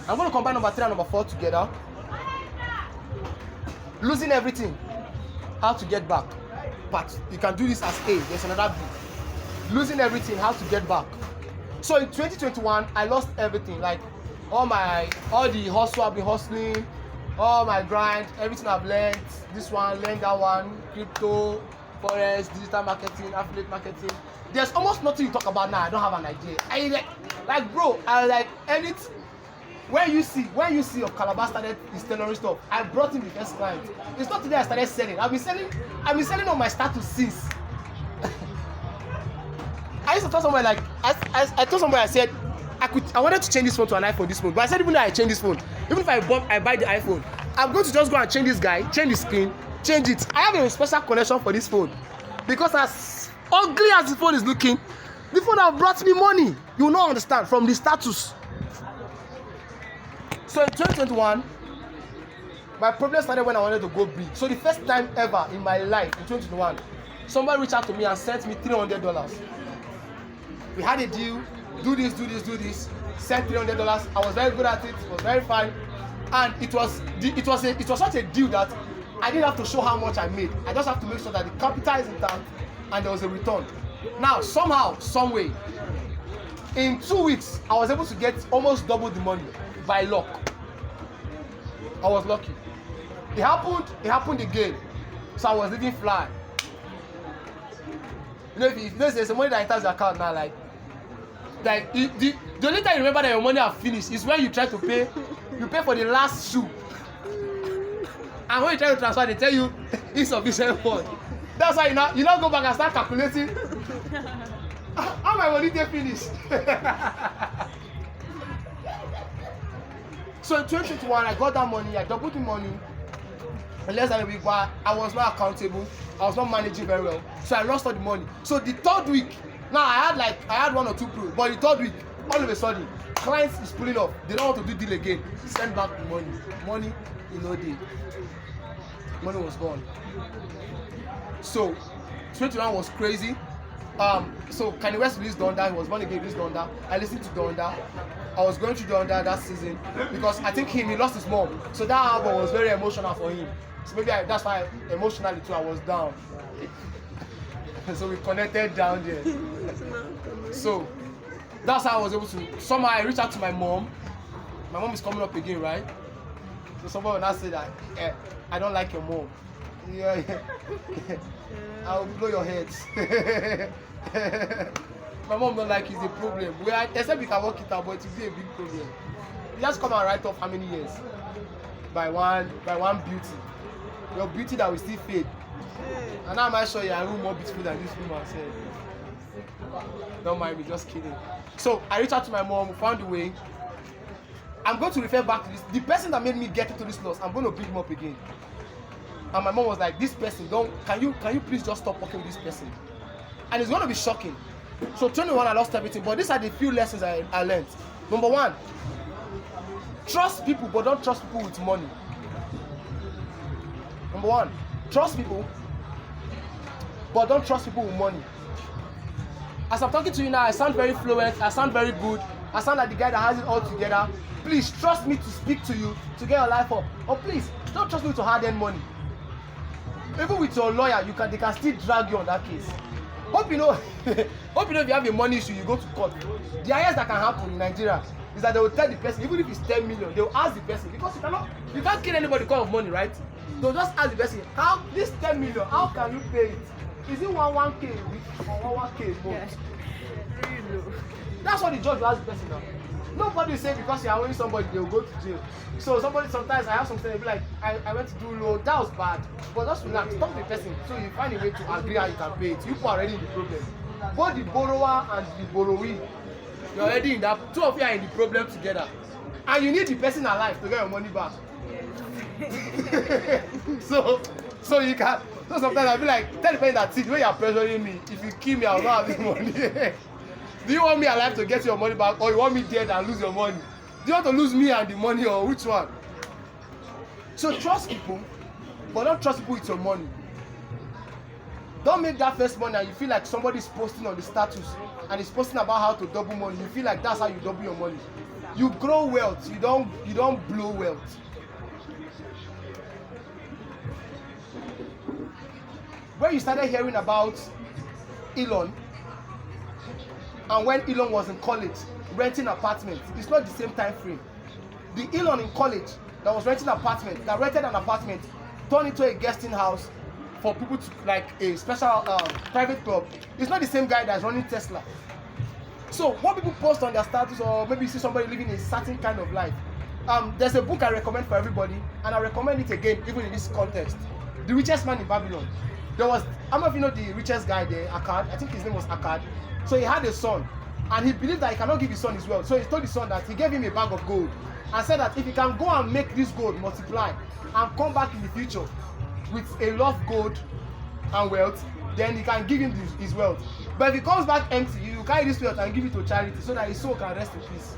I'm going to combine number 3 and number 4 together. Losing everything. How to get back. But you can do this as A. There's another B. Losing everything. How to get back. So in 2021, I lost everything. Like all the hustle I've been hustling, all my grind, everything I've learned. This one, learn that one, crypto, forex, digital marketing, affiliate marketing. There's almost nothing you talk about now. I don't have an idea. I like bro. I like anything. When you see of Calabar started his tailoring stuff, I brought him the first client. It's not today I started selling. I've been selling on my status since. I used to tell somebody like I told somebody, I said I wanted to change this phone to an iPhone this phone, but I said even though I change this phone, even if I buy the iPhone, I'm going to just go and change this guy, change the screen, change it. I have a special connection for this phone because as ugly as the phone is looking, the phone have brought me money. You will not understand from the status. So in 2021, my problem started when I wanted to go big. So the first time ever in my life in 2021, somebody reached out to me and sent me $300. We had a deal, do this, sent $300. I was very good at it, it was very fine. And it was such a deal that I didn't have to show how much I made. I just have to make sure that the capital is intact and there was a return. Now, somehow, some way, in 2 weeks, I was able to get almost double the money by luck. I was lucky. It happened again. So I was living fly. You know, if you know there's some money that enters your account now, like the only time you remember that your money have finished is when you try to pay, you pay for the last shoe. And when you try to transfer, they tell you insufficient fund. That's why you now go back and start calculating how my money get finished. So in 2021, I got that money, I doubled the money. In less than a week, but I was not accountable. I was not managing very well. So I lost all the money. So the third week, now I had 1 or 2 pros, but the third week, all of a sudden, clients is pulling up. They don't want to do deal again. Send back the money. Money in no day. Money was gone. So 2021 was crazy. So Kanye West released Donda. He was born again, released Donda. I listened to Donda. I was going through Donda that season because I think he lost his mom. So that album was very emotional for him. So maybe that's why emotionally too I was down. So we connected down there. So that's how I was able to. Somehow I reached out to my mom. My mom is coming up again, right? So somebody will not say that I don't like your mom. Yeah. I'll blow your heads. My mom don't like it's a problem. Except we can work it out, but it will be a big problem. You just come and write off how many years by one beauty. Your beauty that will still fade. And now I'm not sure you're a room more beautiful than this woman said. Don't mind me, just kidding. So I reached out to my mom, found a way. I'm going to refer back to this. The person that made me get into this loss, I'm going to bring him up again. And my mom was like, this person, can you please just stop working with this person? And it's going to be shocking. So 21, I lost everything, but these are the few lessons I learned. Number 1, trust people, but don't trust people with money. Number 1, trust people, but don't trust people with money. As I'm talking to you now, I sound very fluent, I sound very good, I sound like the guy that has it all together. Please trust me to speak to you, to get your life up. Or please, don't trust me to hard-earned money. Even with your lawyer, they can still drag you on that case. Hope you know if you have a money issue, you go to court. The highest that can happen in Nigeria is that they will tell the person, even if it's 10 million, they will ask the person, because you can't kill anybody because of money, right? They'll just ask the person, this 10 million, how can you pay it? Is it 1K a week or 1K a month? Really? That's what the judge will ask the person now. Nobody will say because you are owing somebody, they will go to jail. So sometimes I have something, they'll be like, I went to do loan, that was bad. But just relax, talk to the person so you find a way to agree how you can pay it. You are already in the problem. Both the borrower and the borrowee, you're already in that, two of you are in the problem together. And you need the person alive to get your money back. So you can, so sometimes I'll be like, tell the person that, see, the way you're pressuring me, if you kill me, I'll not have the money. Do you want me alive to get your money back, or you want me dead and lose your money? Do you want to lose me and the money, or which one? So trust people, but don't trust people with your money. Don't make that first money and you feel like somebody's posting on the status and is posting about how to double money. You feel like that's how you double your money. You grow wealth, you don't blow wealth. When you started hearing about Elon, and when Elon was in college renting apartments, it's not the same time frame. The Elon in college that was renting an apartment, that rented an apartment, turned into a guesting house, for people to like a special private club is not the same guy that's running Tesla. So what people post on their status, or maybe you see somebody living a certain kind of life. There's a book I recommend for everybody, and I recommend it again even in this context. The Richest Man in Babylon. There was, I don't know if you know the richest guy there, Akkad. I think his name was Akkad. So he had a son, and he believed that he cannot give his son his wealth. So he told his son that he gave him a bag of gold and said that if he can go and make this gold multiply and come back in the future with a lot of gold and wealth, then he can give him his wealth. But if he comes back empty, you carry this wealth and give it to charity so that his soul can rest in peace.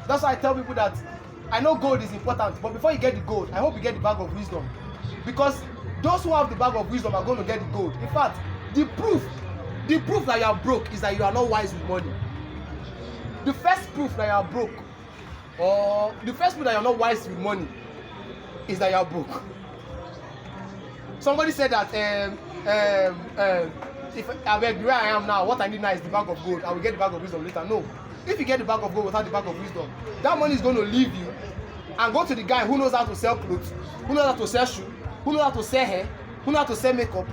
That's why I tell people that I know gold is important, but before you get the gold, I hope you get the bag of wisdom. Because those who have the bag of wisdom are going to get the gold. In fact, the proof that you are broke is that you are not wise with money. The first proof that you are broke, or the first proof that you are not wise with money, is that you are broke. Somebody said that if where I am now, what I need now is the bag of gold. I will get the bag of wisdom later. No. If you get the bag of gold without the bag of wisdom, that money is going to leave you and go to the guy who knows how to sell clothes, who knows how to sell shoes, who knows how to sell hair, who knows how to sell makeup.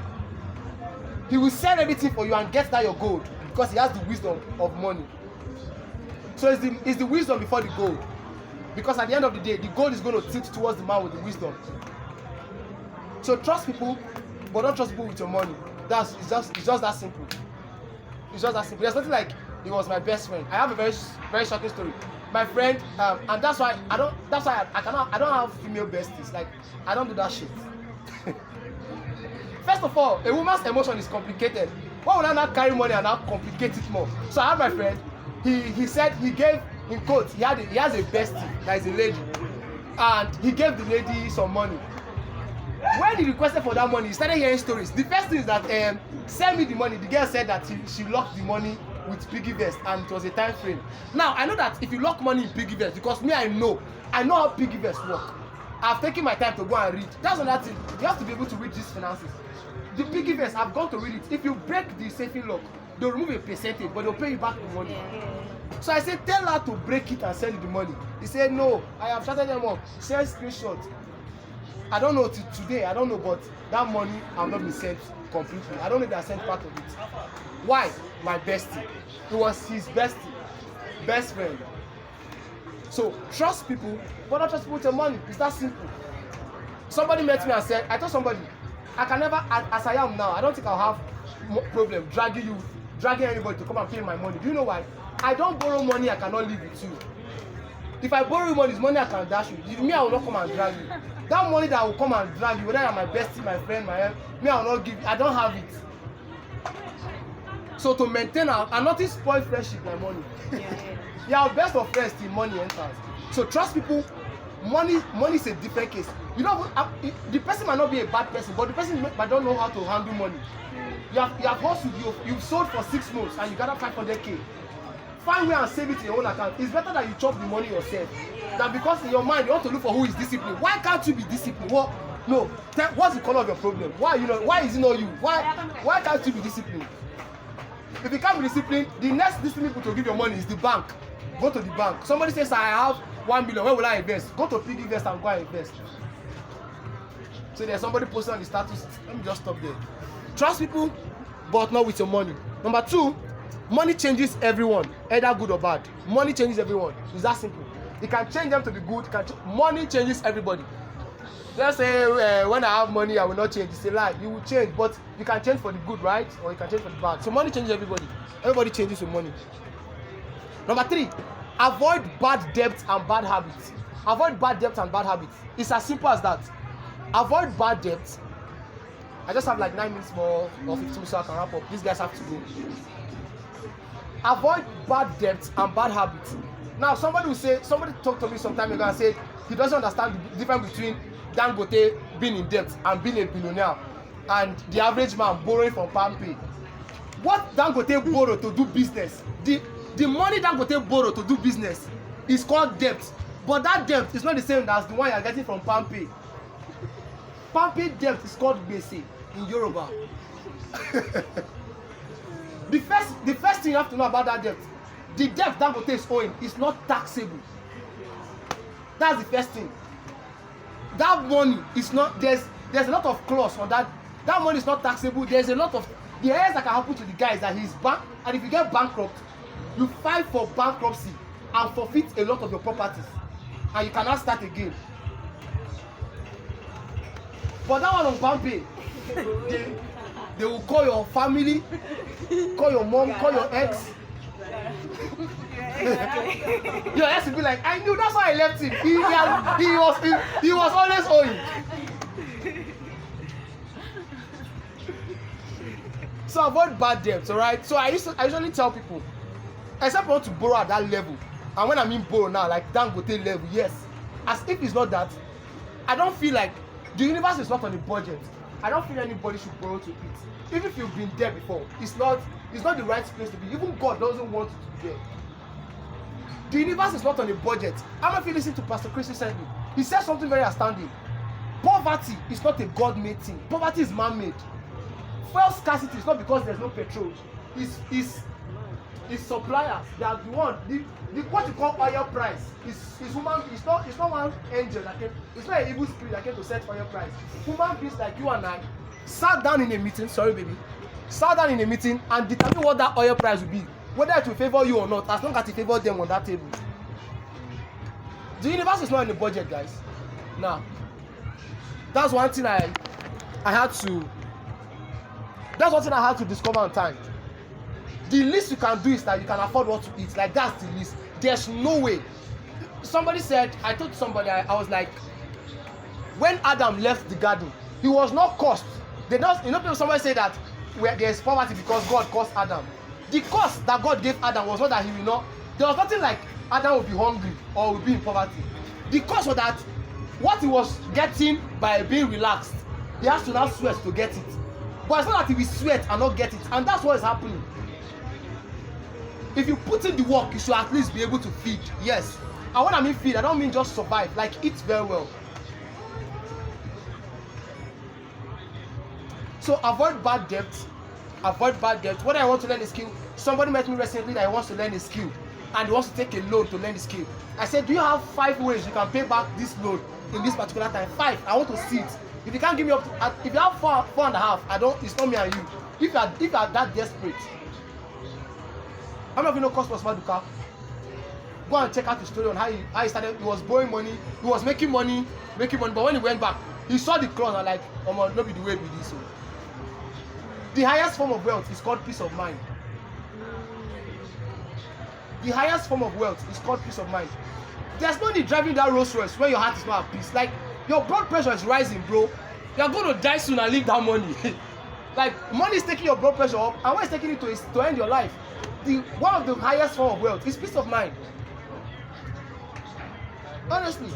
He will sell everything for you and get that your gold because he has the wisdom of money. So it's the wisdom before the gold. Because at the end of the day, the gold is going to tilt towards the man with the wisdom. So trust people, but don't trust people with your money. It's just that simple. It's just that simple. There's nothing like he was my best friend. I have a very very shocking story. My friend, and that's why I don't have female besties. Like I don't do that shit. First of all, a woman's emotion is complicated. Why would I not carry money and not complicate it more? So I have my friend. He said he gave, in quotes, he has a bestie that is a lady, and he gave the lady some money. When he requested for that money, he started hearing stories. The first thing is that send me the money. The girl said that she locked the money with piggy vest and it was a time frame. Now I know that if you lock money in piggy vest, because me I know how piggy vest work. I've taken my time to go and read. That's another thing. You have to be able to read these finances. The piggy vest, I've gone to read it. If you break the saving lock, they'll remove a percentage, but they'll pay you back the money. So I said, tell her to break it and send you the money. He said, no, I have shutted them up. Send screenshot. I don't know till today, I don't know, but that money have not been sent completely. I don't know if they are sent part of it. Why? My bestie. It was his bestie, best friend. So trust people, but not trust people with your money. It's that simple. Somebody met me and said, I told somebody, I can never, as I am now, I don't think I'll have problem dragging anybody to come and pay my money. Do you know why? I don't borrow money I cannot live with you. If I borrow money, it's money I can dash you. If me, I will not come and drag you. That money that will come and drag you, whether you're my bestie, my friend, me, I will not give you. I don't have it. So to maintain and nothing spoil friendship like money. You are best of friends till money enters. So trust people. Money is a different case. You know, the person might not be a bad person, but the person might don't know how to handle money. You have hustled, you've sold for 6 months and you got 500k. Find way and save it in your own account. It's better that you chop the money yourself than because in your mind you want to look for who is disciplined. Why can't you be disciplined? What? No. What's the color of your problem? Why is it not you? Why can't you be disciplined? If you can't be disciplined, the next discipline people to give your money is the bank. Go to the bank. Somebody says I have 1 million. Where will I invest? Go to piggy vest and go and invest. So there's somebody posting on the status. Let me just stop there. Trust people, but not with your money. Number 2, money changes everyone, either good or bad. Money changes everyone. It's that simple. It can change them to be good. Money changes everybody. Just say when I have money, I will not change. It's a lie. You will change, but you can change for the good, right? Or you can change for the bad. So money changes everybody. Everybody changes with money. Number 3, avoid bad debt and bad habits. Avoid bad debt and bad habits. It's as simple as that. Avoid bad debt. I just have like 9 minutes more or 15 minutes so I can wrap up. These guys have to go. Avoid bad debt and bad habits. Now somebody talked to me some time ago and said he doesn't understand the difference between Dangote being in debt and being a billionaire and the average man borrowing from PalmPay. What Dangote borrowed to do business, the money Dangote borrowed to do business is called debt, but that debt is not the same as the one you are getting from PalmPay. PalmPay debt is called gbese in Yoruba. The first thing you have to know about that debt, the debt Dangote is owing is not taxable. That's the first thing. that money is not, there's a lot of clause on that. That money is not taxable. There's a lot of, the errors that can happen to the guy is that he's bank, and if you get bankrupt, you file for bankruptcy and forfeit a lot of your properties, and you cannot start again. But that one on Bambi, they will call your family, call your mom, call your ex. Your ex will be like, I knew, that's why I left him. He was always owing. So avoid bad debts, alright? So I usually tell people, except you want to borrow at that level, and when I mean borrow now, like Dangote level, yes. As if it's not that, I don't feel like the universe is not on a budget. I don't feel anybody should borrow to eat. Even if you've been there before, it's not the right place to be. Even God doesn't want you to be there. The universe is not on a budget. I don't know if you listen to Pastor Chris recently. He said something very astounding. Poverty is not a God-made thing. Poverty is man-made. Fuel scarcity is not because there's no petrol. It's suppliers. They are the one. The what you call oil price is human. It's not one angel that came. It's not an evil spirit that came to set oil price. Human beings like you and I sat down in a meeting. Sorry, baby. Sat down in a meeting and determine what that oil price will be, whether it will favor you or not, as long as it favors them on that table. The universe is not in the budget, guys. Now, that's one thing I had to. That's one thing I had to discover on time. The least you can do is that you can afford what to eat. Like, that's the least. There's no way. Somebody said, I told somebody, I was like, when Adam left the garden, he was not cursed. They don't, people somebody say that there's poverty because God cursed Adam. The curse that God gave Adam was not that he will not, there was nothing like Adam will be hungry or will be in poverty. The curse was that what he was getting by being relaxed, he has to now sweat to get it. But it's not that he will sweat and not get it, and that's what is happening. If you put in the work, you should at least be able to feed. Yes. And when I mean feed, I don't mean just survive. Like, eat very well. So avoid bad debt. Avoid bad debt. When I want to learn a skill, somebody met me recently that he wants to learn a skill and he wants to take a loan to learn the skill. I said, do you have 5 ways you can pay back this loan in this particular time? 5. I want to see it. If you can't give me up to, if you have 4.5, it's not me and you. If you are that desperate. How many of you know Cosmos Maduka? Go and check out the story on how he started. He was borrowing money, he was making money, but when he went back, he saw the clause and like, oh man, no be the way be this. So. The highest form of wealth is called peace of mind. The highest form of wealth is called peace of mind. There's no need driving that Rolls Royce when your heart is not at peace. Like, your blood pressure is rising, bro. You're going to die soon and leave that money. Like, money is taking your blood pressure up, and what is taking it to is to end your life. One of the highest form of wealth is peace of mind. Honestly.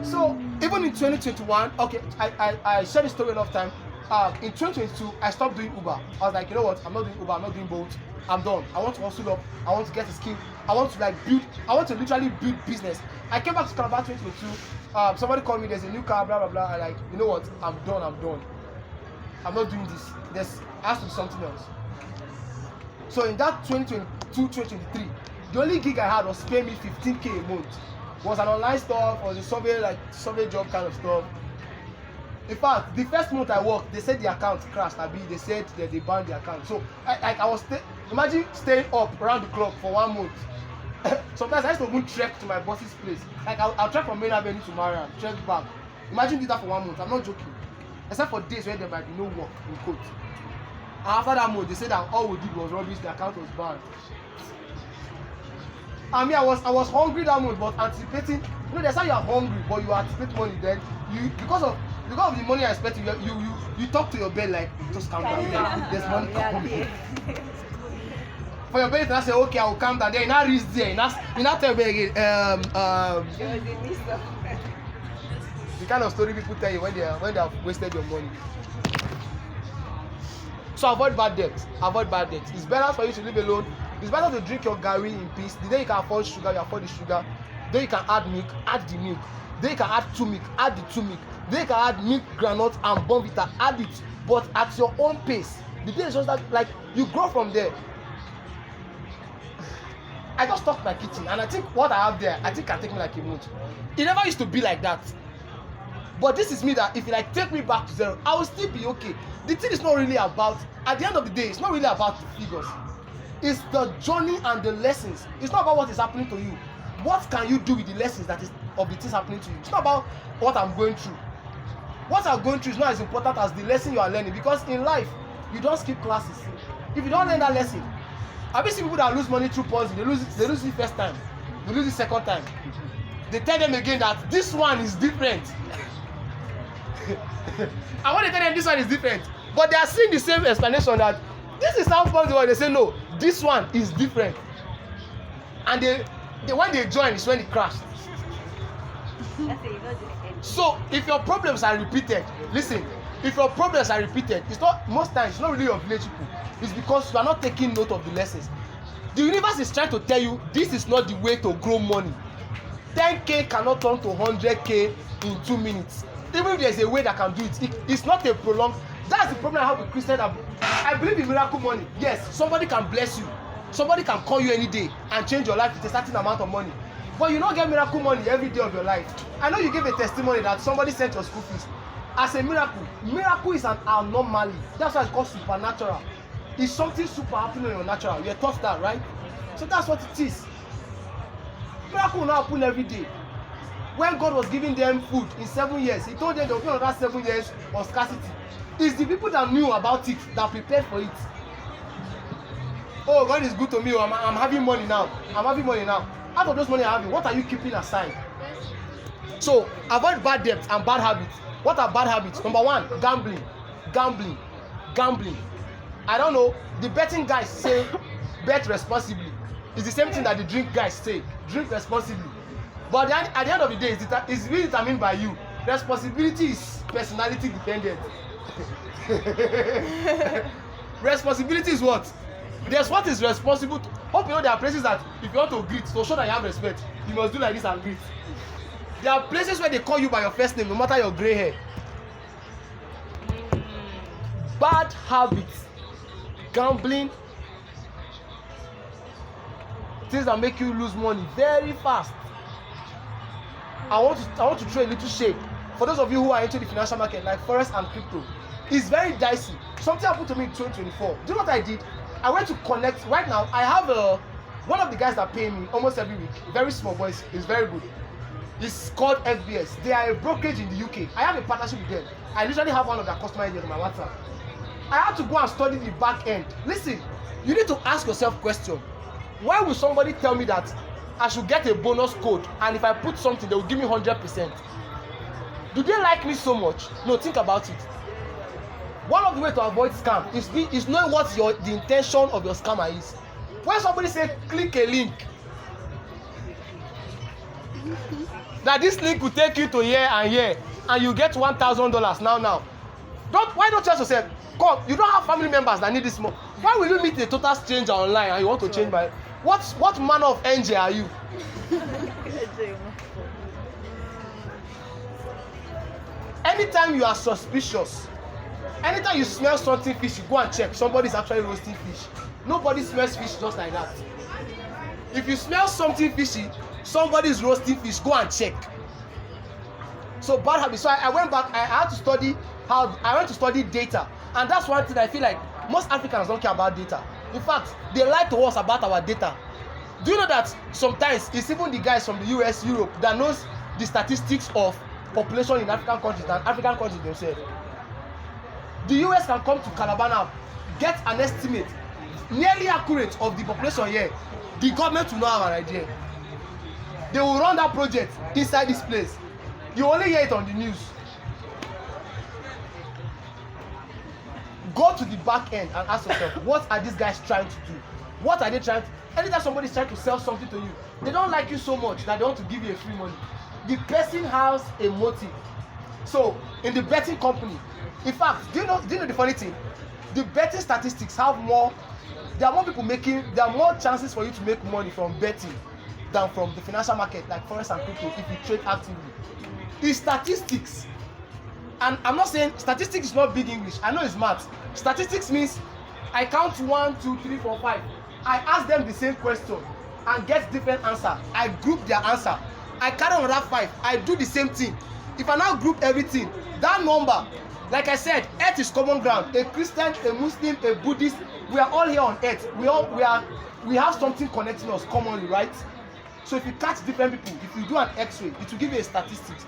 So even in 2021, okay, I shared this story enough time. In 2022, I stopped doing Uber. I was like, you know what? I'm not doing Uber. I'm not doing Bolt. I'm done. I want to hustle up. I want to get a skill. I want to literally build business. I came back to Calabar 2022. Somebody called me. There's a new car. Blah blah blah. I like, you know what? I'm done. I'm not doing this. There has to be something else. So in that 2022, 2023, the only gig I had was paying me 15K a month. It was an online stuff, was a survey job kind of stuff. In fact, the first month I worked, they said the account crashed. They said that they banned the account. So I was imagine staying up around the clock for 1 month. Sometimes I used to even trek to my boss's place. Like I'll trek from Main Avenue to Mariam, trek back. Imagine did that for 1 month. I'm not joking. Except for days where there might be no work in quote. And after that month, they said that all we did was rubbish. The account was banned. I mean, I was hungry that month, but anticipating. You know, that's how you are hungry, but you anticipate money. Then because of the money I expected, you talk to your bed like, just calm down. There's money coming. For your bed to say, okay, I will calm down. Then you now reach there. You now tell me again. The kind of story people tell you when they have wasted your money. So avoid bad debt. Avoid bad debt. It's better for you to live alone. It's better to drink your garri in peace. The day you can afford sugar, you afford the sugar. The day you can add milk, add the milk. The day you can add 2 milk, add the 2 milk. The day you can add milk, granite, and Bonvita, add it. But at your own pace. The day is just like you grow from there. I just stocked my kitchen, and I think what I have there, I think can take me like a month. It never used to be like that. But this is me that if you like take me back to zero, I will still be okay. The thing is not really about, at the end of the day, it's not really about the figures. It's the journey and the lessons. It's not about what is happening to you. What can you do with the lessons that is of the things happening to you? It's not about what I'm going through. What I'm going through is not as important as the lesson you are learning, because in life, you don't skip classes. If you don't learn that lesson, have you seen people that lose money through Ponzi? They lose it first time, they lose it second time. They tell them again that this one is different. I want to tell them this one is different, but they are seeing the same explanation that this is how Ponzi works. They say no, this one is different, and they when they join is when it crashed. So if your problems are repeated, listen, if your problems are repeated, it's not, most times it's not really your village people, it's because you are not taking note of the lessons. The universe is trying to tell you this is not the way to grow money. 10k cannot turn to 100k in 2 minutes. Even if there's a way that can do it, it's not a prolonged. That's the problem I have with Christian. I believe in miracle money. Yes, somebody can bless you, somebody can call you any day and change your life with a certain amount of money, but you don't get miracle money every day of your life. I know you gave a testimony that somebody sent your school fees as a miracle. Miracle is an anomaly. That's why it's called supernatural. It's something super happening in your natural. You're taught that, right? So that's what it is. Miracle will not happen every day. When God was giving them food in 7 years, he told them there will be another 7 years of scarcity. It's the people that knew about it that prepared for it. Oh, God is good to me. I'm having money now. I'm having money now. Out of those money I'm having, what are you keeping aside? So avoid bad debts and bad habits. What are bad habits? Number one, gambling. I don't know. The betting guys say bet responsibly. It's the same thing that the drink guys say. Drink responsibly. But at the end of the day, it's really determined by you. Responsibility is personality dependent. Responsibility is what? There's what is responsible to, hope you know there are places that if you want to greet, to show that you have respect, you must do like this and greet. There are places where they call you by your first name no matter your grey hair. Bad habits, gambling, things that make you lose money very fast. I want to throw a little shade for those of you who are into the financial market like forex and crypto. It's very dicey. Something happened to me in 2024. Do you know what I did? I went to connect. Right now I have one of the guys that pay me almost every week, very small boys, is very good. It's called FBS. They are a brokerage in the UK. I have a partnership with them. I literally have one of their customer agents on my WhatsApp. I had to go and study the back end. Listen, you need to ask yourself question. Why will somebody tell me that I should get a bonus code and if I put something they will give me 100%? Do they like me so much? No, think about it. One of the ways to avoid scam is knowing what the intention of your scammer is. When somebody say click a link, that this link will take you to here and you get $1,000 now. Why don't you ask yourself, come, you don't have family members that need this money. Why will you meet a total stranger online and you want to change my, what manner of angel are you? Anytime you are suspicious, anytime you smell something fishy, go and check. Somebody's actually roasting fish. Nobody smells fish just like that. If you smell something fishy, somebody's roasting fish, go and check. So bad habits. So I went back. I had to study I went to study data, and that's one thing I feel like most Africans don't care about data. In fact, they lie to us about our data. Do you know that sometimes it's even the guys from the US, Europe that knows the statistics of population in African countries than African countries themselves? The US can come to Calabar now, get an estimate nearly accurate of the population here. The government will not have an idea. They will run that project inside this place. You only hear it on the news. Go to the back end and ask yourself, what are these guys trying to do? What are they trying to? Anytime somebody is trying to sell something to you, they don't like you so much that they want to give you a free money. The person has a motive. So in the betting company, in fact, do you know the funny thing? The betting statistics have more. There are more people making. There are more chances for you to make money from betting than from the financial market, like forex and crypto, if you trade actively. It's statistics. And I'm not saying statistics is not big English. I know it's math. Statistics means I count 1, 2, 3, 4, 5. I ask them the same question. and get different answer, I group their answer. I carry another 5. I do the same thing. If I now group everything, that number, like I said, earth is common ground. A Christian, a Muslim, a Buddhist, we are all here on earth. We have something connecting us commonly, right? So if you catch different people, if you do an X-ray, it will give you a statistics.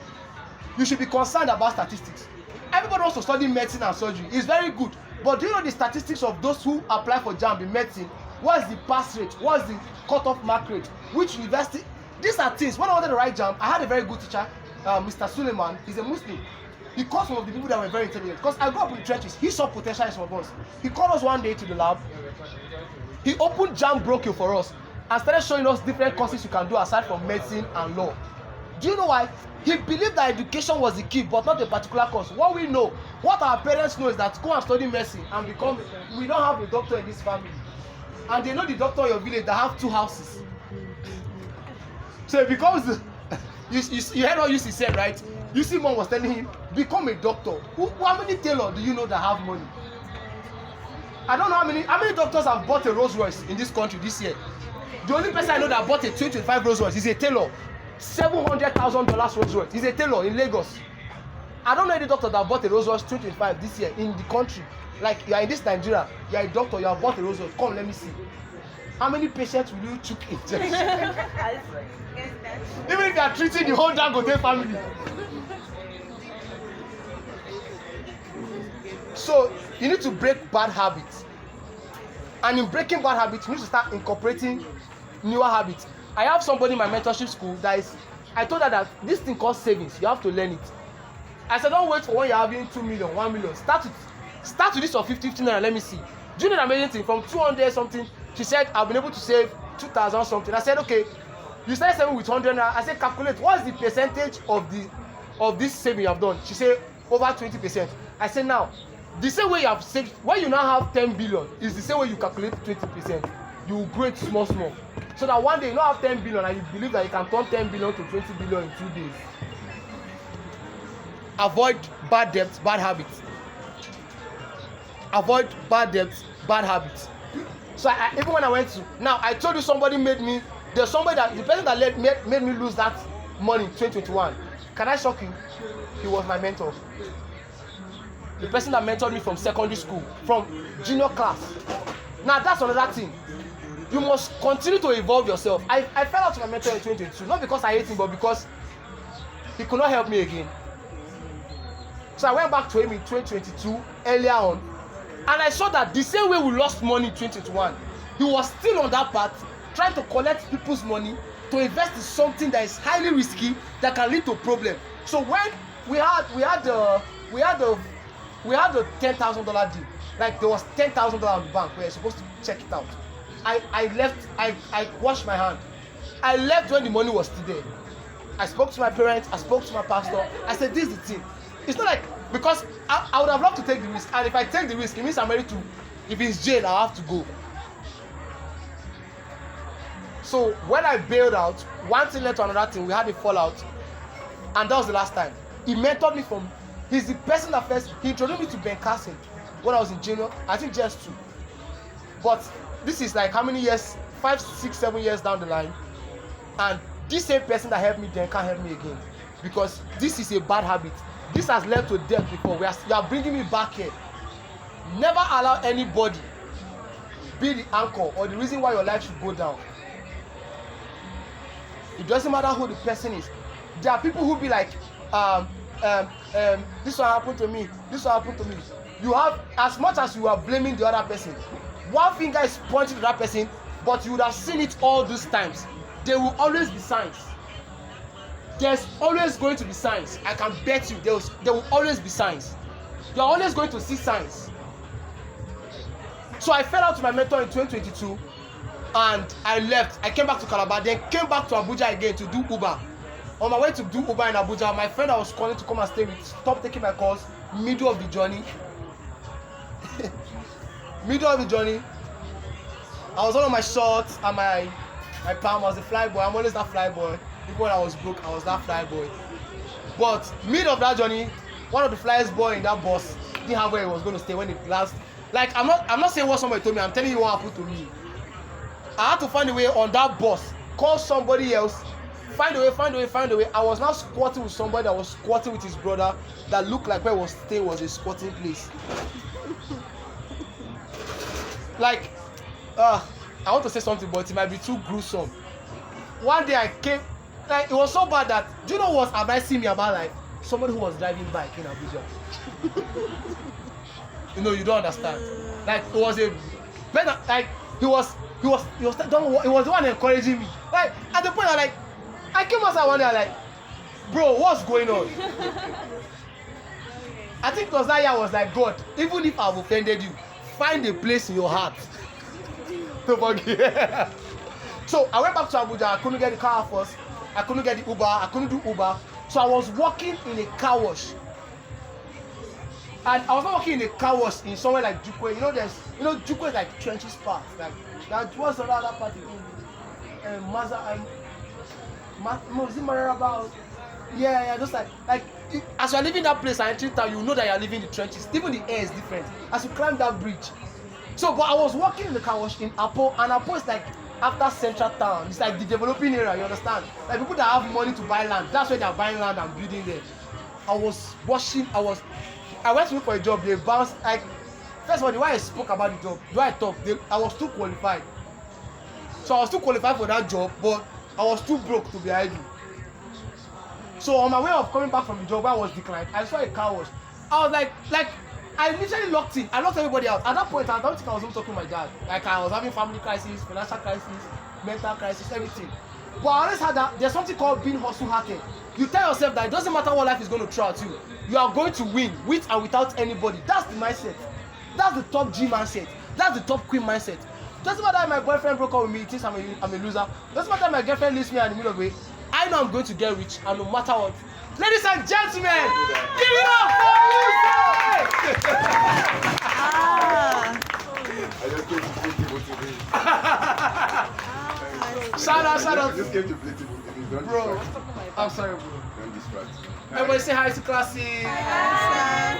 You should be concerned about statistics. Everybody wants to study medicine and surgery. It's very good. But do you know the statistics of those who apply for JAMB in medicine? What is the pass rate? What is the cutoff mark rate? Which university? These are things. When I wanted to write JAMB, I had a very good teacher, Mr. Suleiman. He's a Muslim. He called some of the people that were very intelligent. Because I grew up in the trenches. He saw potential in some of us. He called us one day to the lab. He opened JAMB Brochure for us and started showing us different courses you can do aside from medicine and law. Do you know why? He believed that education was the key, but not a particular course. What we know, what our parents know is that go and study medicine and become, we don't have a doctor in this family. And they know the doctor in your village that have 2 houses. So it becomes, you heard what Yusi said, right? Yusi mom was telling him, become a doctor. How many tailors do you know that have money? I don't know how many doctors have bought a Rolls Royce in this country this year. The only person I know that bought a 2025 Rolls Royce is a tailor. $700,000 Rolls Royce. He's a tailor in Lagos. I don't know any doctor that bought a Rolls Royce 2025 this year in the country. Like, you are in this Nigeria, you are a doctor, you have bought a Rolls Royce. Come, let me see. How many patients will you choke injection? Even if you are treating the whole Dangote family. So you need to break bad habits. And in breaking bad habits, you need to start incorporating newer habits. I have somebody in my mentorship school that is, I told her that this thing called savings, you have to learn it. I said, don't wait for when you're having 2 million, 1 million. Start with this of 50 naira, let me see. Do you know the amazing thing? From 200 something, she said, I've been able to save 2,000 something. I said, okay, you started saving with 100 naira. I said, calculate, what's the percentage of this saving you have done? She said, over 20%. I said, now, the same way you have saved, when you now have 10 billion, is the same way you calculate 20%. You will grow it small. So that one day you now have 10 billion and you believe that you can turn 10 billion to 20 billion in 2 days. Avoid bad debts, bad habits. Avoid bad debts, bad habits. So even when I went to, now I told you somebody made me, there's somebody that, the person that made me lose that money in 2021. Can I shock you? He was my mentor. The person that mentored me from secondary school, from junior class. Now that's another thing. You must continue to evolve yourself. I fell out to my mentor in 2022, not because I hate him, but because he could not help me again. So I went back to him in 2022, earlier on, and I saw that the same way we lost money in 2021, he was still on that path, trying to collect people's money to invest in something that is highly risky that can lead to problem. So when we had the $10,000 deal, like there was $10,000 in the bank, we were supposed to check it out. I washed my hand. I left when the money was still there. I spoke to my parents, I spoke to my pastor. I said, this is the thing. It's not like, because I would have loved to take the risk. And if I take the risk, it means I'm ready to, if it's jail, I'll have to go. So when I bailed out, one thing led to another thing, we had a fallout. And that was the last time. He mentored me from, he's the person that first, he introduced me to Ben Carson when I was in junior, I think just 2. But this is like how many years, 5, 6, 7 years down the line, and this same person that helped me then can't help me again, because this is a bad habit. This has led to death before. You are bringing me back here. Never allow anybody be the anchor or the reason why your life should go down. It doesn't matter who the person is. There are people who be like, this one happened to me, this one happened to me. You have, as much as you are blaming the other person, one finger is pointing to that person, but you would have seen it all those times. There will always be signs. There's always going to be signs. I can bet you there will always be signs. You're always going to see signs. So I fell out to my mentor in 2022 and I left. I came back to Calabar, then came back to Abuja again to do Uber. On my way to do Uber in Abuja, my friend I was calling to come and stay with stopped taking my calls middle of the journey. Middle of the journey, I was on my shorts and my palm. I was a fly boy. I'm always that fly boy. Even when I was broke, I was that fly boy. But middle of that journey, one of the flyest boy in that bus didn't have where he was going to stay when it last. Like I'm not saying what somebody told me. I'm telling you what happened to me. I had to find a way on that bus, call somebody else, find a way. I was now squatting with somebody that was squatting with his brother that looked like where I was staying was a squatting place. Like, I want to say something, but it might be too gruesome. One day I came, like, it was so bad that, do you know what advising me about life? Somebody who was driving bike in Abuja. You know, you don't understand. Like, it was a better, like, he was the one encouraging me. Like, at the point I came outside one day, like, bro, what's going on? I think it was that year I was like, God, even if I've offended you, find a place in your heart to forgive. So I went back to Abuja. I couldn't get the car first. I couldn't get the Uber. I couldn't do Uber. So I was working in a car wash. And I was not working in a car wash in somewhere like Jukwe. Jukwe is like trenches part. Like, that was another part in Maza and Mararaba. Yeah, just like as you're leaving that place and entering town, you know that you're leaving the trenches. Even the air is different as you climb that bridge. So, but I was working in the car wash in Apo, and Apo is like after central town. It's like the developing area, you understand? Like people that have money to buy land, that's where they're buying land and building there. I was washing, I went to look for a job, they bounced, like, first of all, the way I spoke about the job, the way I talked, I was too qualified. So I was too qualified for that job, but I was too broke to be idle. So on my way of coming back from the job where I was declined, I saw a car wash. I was like, I literally locked in. I locked everybody out. At that point, I don't think I was even talking to my dad. Like, I was having family crisis, financial crisis, mental crisis, everything. But I always had that, there's something called being hustle-hearted. You tell yourself that it doesn't matter what life is going to throw at you. You are going to win, with and without anybody. That's the mindset. That's the top G mindset. That's the top queen mindset. Doesn't matter if my boyfriend broke up with me, he thinks I'm a loser. Doesn't matter if my girlfriend leaves me in the middle of the way. I know I'm going to get rich, and no matter what. Ladies and gentlemen, give it up for I just came to play people today. Shout out. I just came to play people today. Don't Bro, distract. I'm sorry, bro. Don't distract. Everybody say hi to Classy.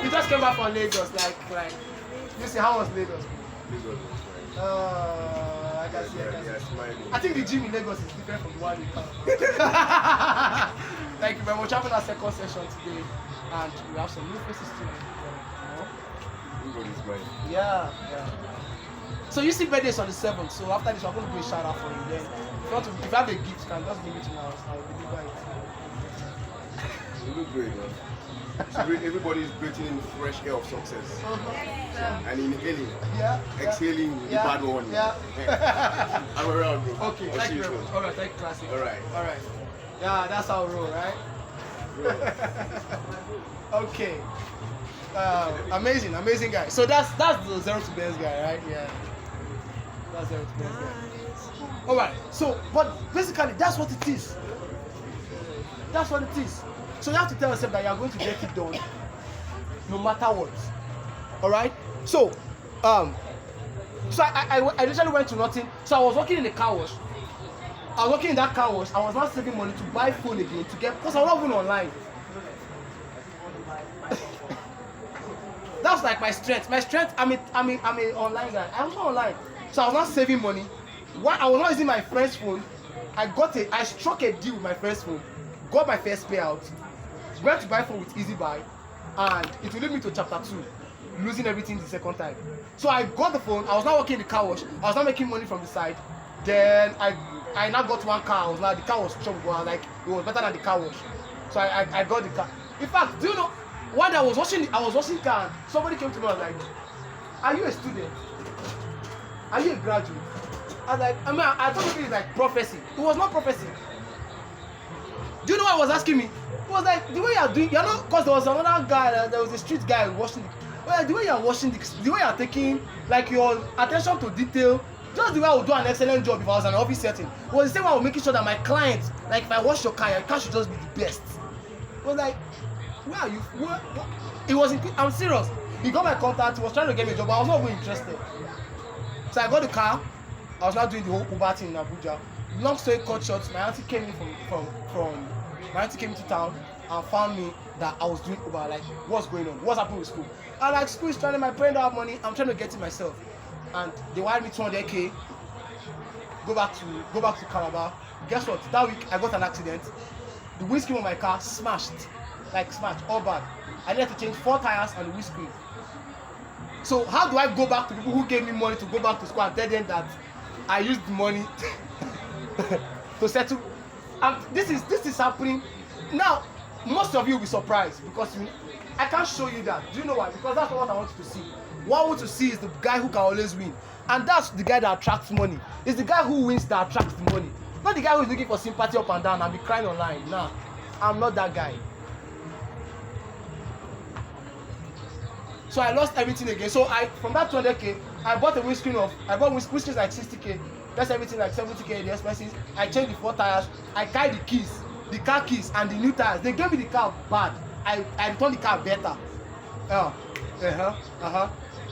You just came back from Lagos, like. You see, how was Lagos? This was fine. I can see. Yeah, smiling. I think the gym in Lagos is different from the one in town. Thank you very much. We're having our second session today, and we have some new faces too. Everybody's smiling. Yeah. So you see birthdays on the 7th, so after this we're going to do a shout out for you then. If you have a gift, you can just give it to me, I'll deliver it. You look great, man. So everybody is breathing in the fresh air of success. And inhaling, exhaling the bad one. Yeah. I'm around, bro. Okay, I'll thank see you very soon. much. Alright, thank you, Classic. Alright. Yeah, that's how we roll, right? Okay. Amazing guy. So that's the Zero to Benz guy, right? Yeah. That's Zero to Benz guy. Alright, so, but basically, that's what it is. That's what it is. So you have to tell yourself that you are going to get it done, no matter what. Alright? So, I literally went to nothing. So I was working in a car wash. I was working in that car wash. I was not saving money to buy phone again to get, because I was not even online. That's like my strength. My strength, I'm a online guy. I was not online. So I was not saving money. While I was not using my friend's phone, I struck a deal with my friend's phone, got my first payout, went to buy phone with Easy Buy, and it will lead me to chapter 2, losing everything the second time. So I got the phone. I was not working in the car wash. I was not making money from the side. Then I now got one car. The car was trouble. Like, it was better than the car wash. So I got the car. In fact, do you know, one day I was washing car, and somebody came to me and was like, are you a student? Are you a graduate? I was like, I thought maybe it's like prophecy. It was not prophecy. Do you know what he was asking me? It was like, the way you're doing, you're not, because there was another guy, there was a street guy washing the way you're washing the way you're taking, like, your attention to detail, just the way I would do an excellent job if I was in an office setting. It was the same way I was making sure that my clients, like, if I wash your car should just be the best. It was like, where are you? What? It was, I'm serious. He got my contact, he was trying to get me a job, but I was not even interested. So I got the car. I was not doing the whole Uber thing in Abuja. Long story cut short, my auntie came in my auntie came into town and found me that I was doing Uber. Like, what's going on? What's happening with school? I like, school is trying, my parents don't have money. I'm trying to get it myself. And they wired me 200K. go back to Calabar. Guess what? That week I got an accident. The windscreen of my car smashed, all bad. I needed to change 4 tires and the windscreen. So how do I go back to people who gave me money to go back to school and tell them that I used the money to settle? And this is happening now. Most of you will be surprised because I can't show you that. Do you know why? Because that's not what I want you to see. What I want to see is the guy who can always win, and that's the guy that attracts money. It's the guy who wins that attracts the money, not the guy who is looking for sympathy up and down and be crying online. Nah, I'm not that guy. So I lost everything again. So from that 200k, I bought windscreens like 60k. That's everything like 70k, the expenses. I changed the 4 tires. I carried the car keys and the new tires. They gave me the car bad. I returned the car better.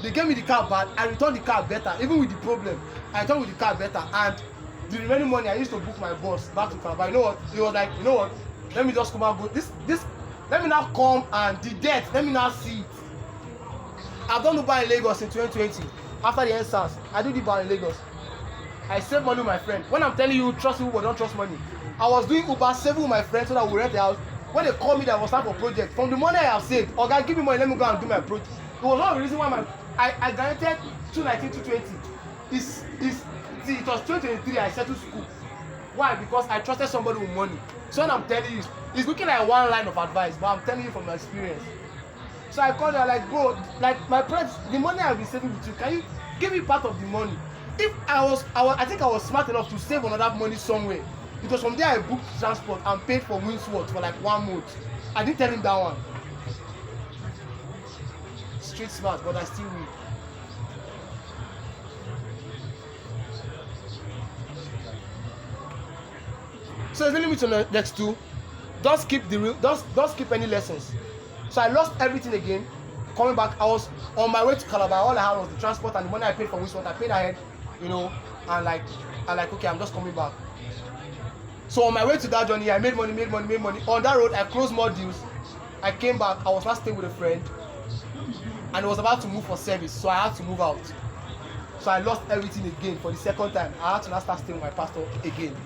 They gave me the car bad. I returned the car better. Even with the problem, I returned with the car better. And the remaining money I used to book my bus back to Calabar. You know what? It was like, you know what? Let me just come and go. This. Let me now come and the debt. Let me now see it. I've done Uber in Lagos in 2020. After the NSAS, I did Uber in Lagos. I saved money with my friend. When I'm telling you, trust people, don't trust money. I was doing Uber, saving with my friend so that we rent the house. When they called me that I was time for project, from the money I have saved, okay, give me money, let me go and do my project. It was one of the reasons why I granted 219, 220. It was 2023 I settled school. Why? Because I trusted somebody with money. So when I'm telling you, it's looking like one line of advice, but I'm telling you from my experience. So I called her like, bro, like my friends, the money I've been saving with you, can you give me part of the money? If I think I was smart enough to save another money somewhere. Because from there I booked transport and paid for Windsworth for like 1 month. I didn't tell him that one. Street smart, but I still win. So it's leading me to the next 2. Don't skip any lessons. So I lost everything again. Coming back, I was on my way to Calabar. All I had was the transport and the money I paid for Windsworth. I paid ahead, and like okay, I'm just coming back. So on my way to that journey, I made money. On that road, I closed more deals. I came back. I was last staying with a friend, and I was about to move for service, so I had to move out. So I lost everything again for the second time. I had to now start staying with my pastor again.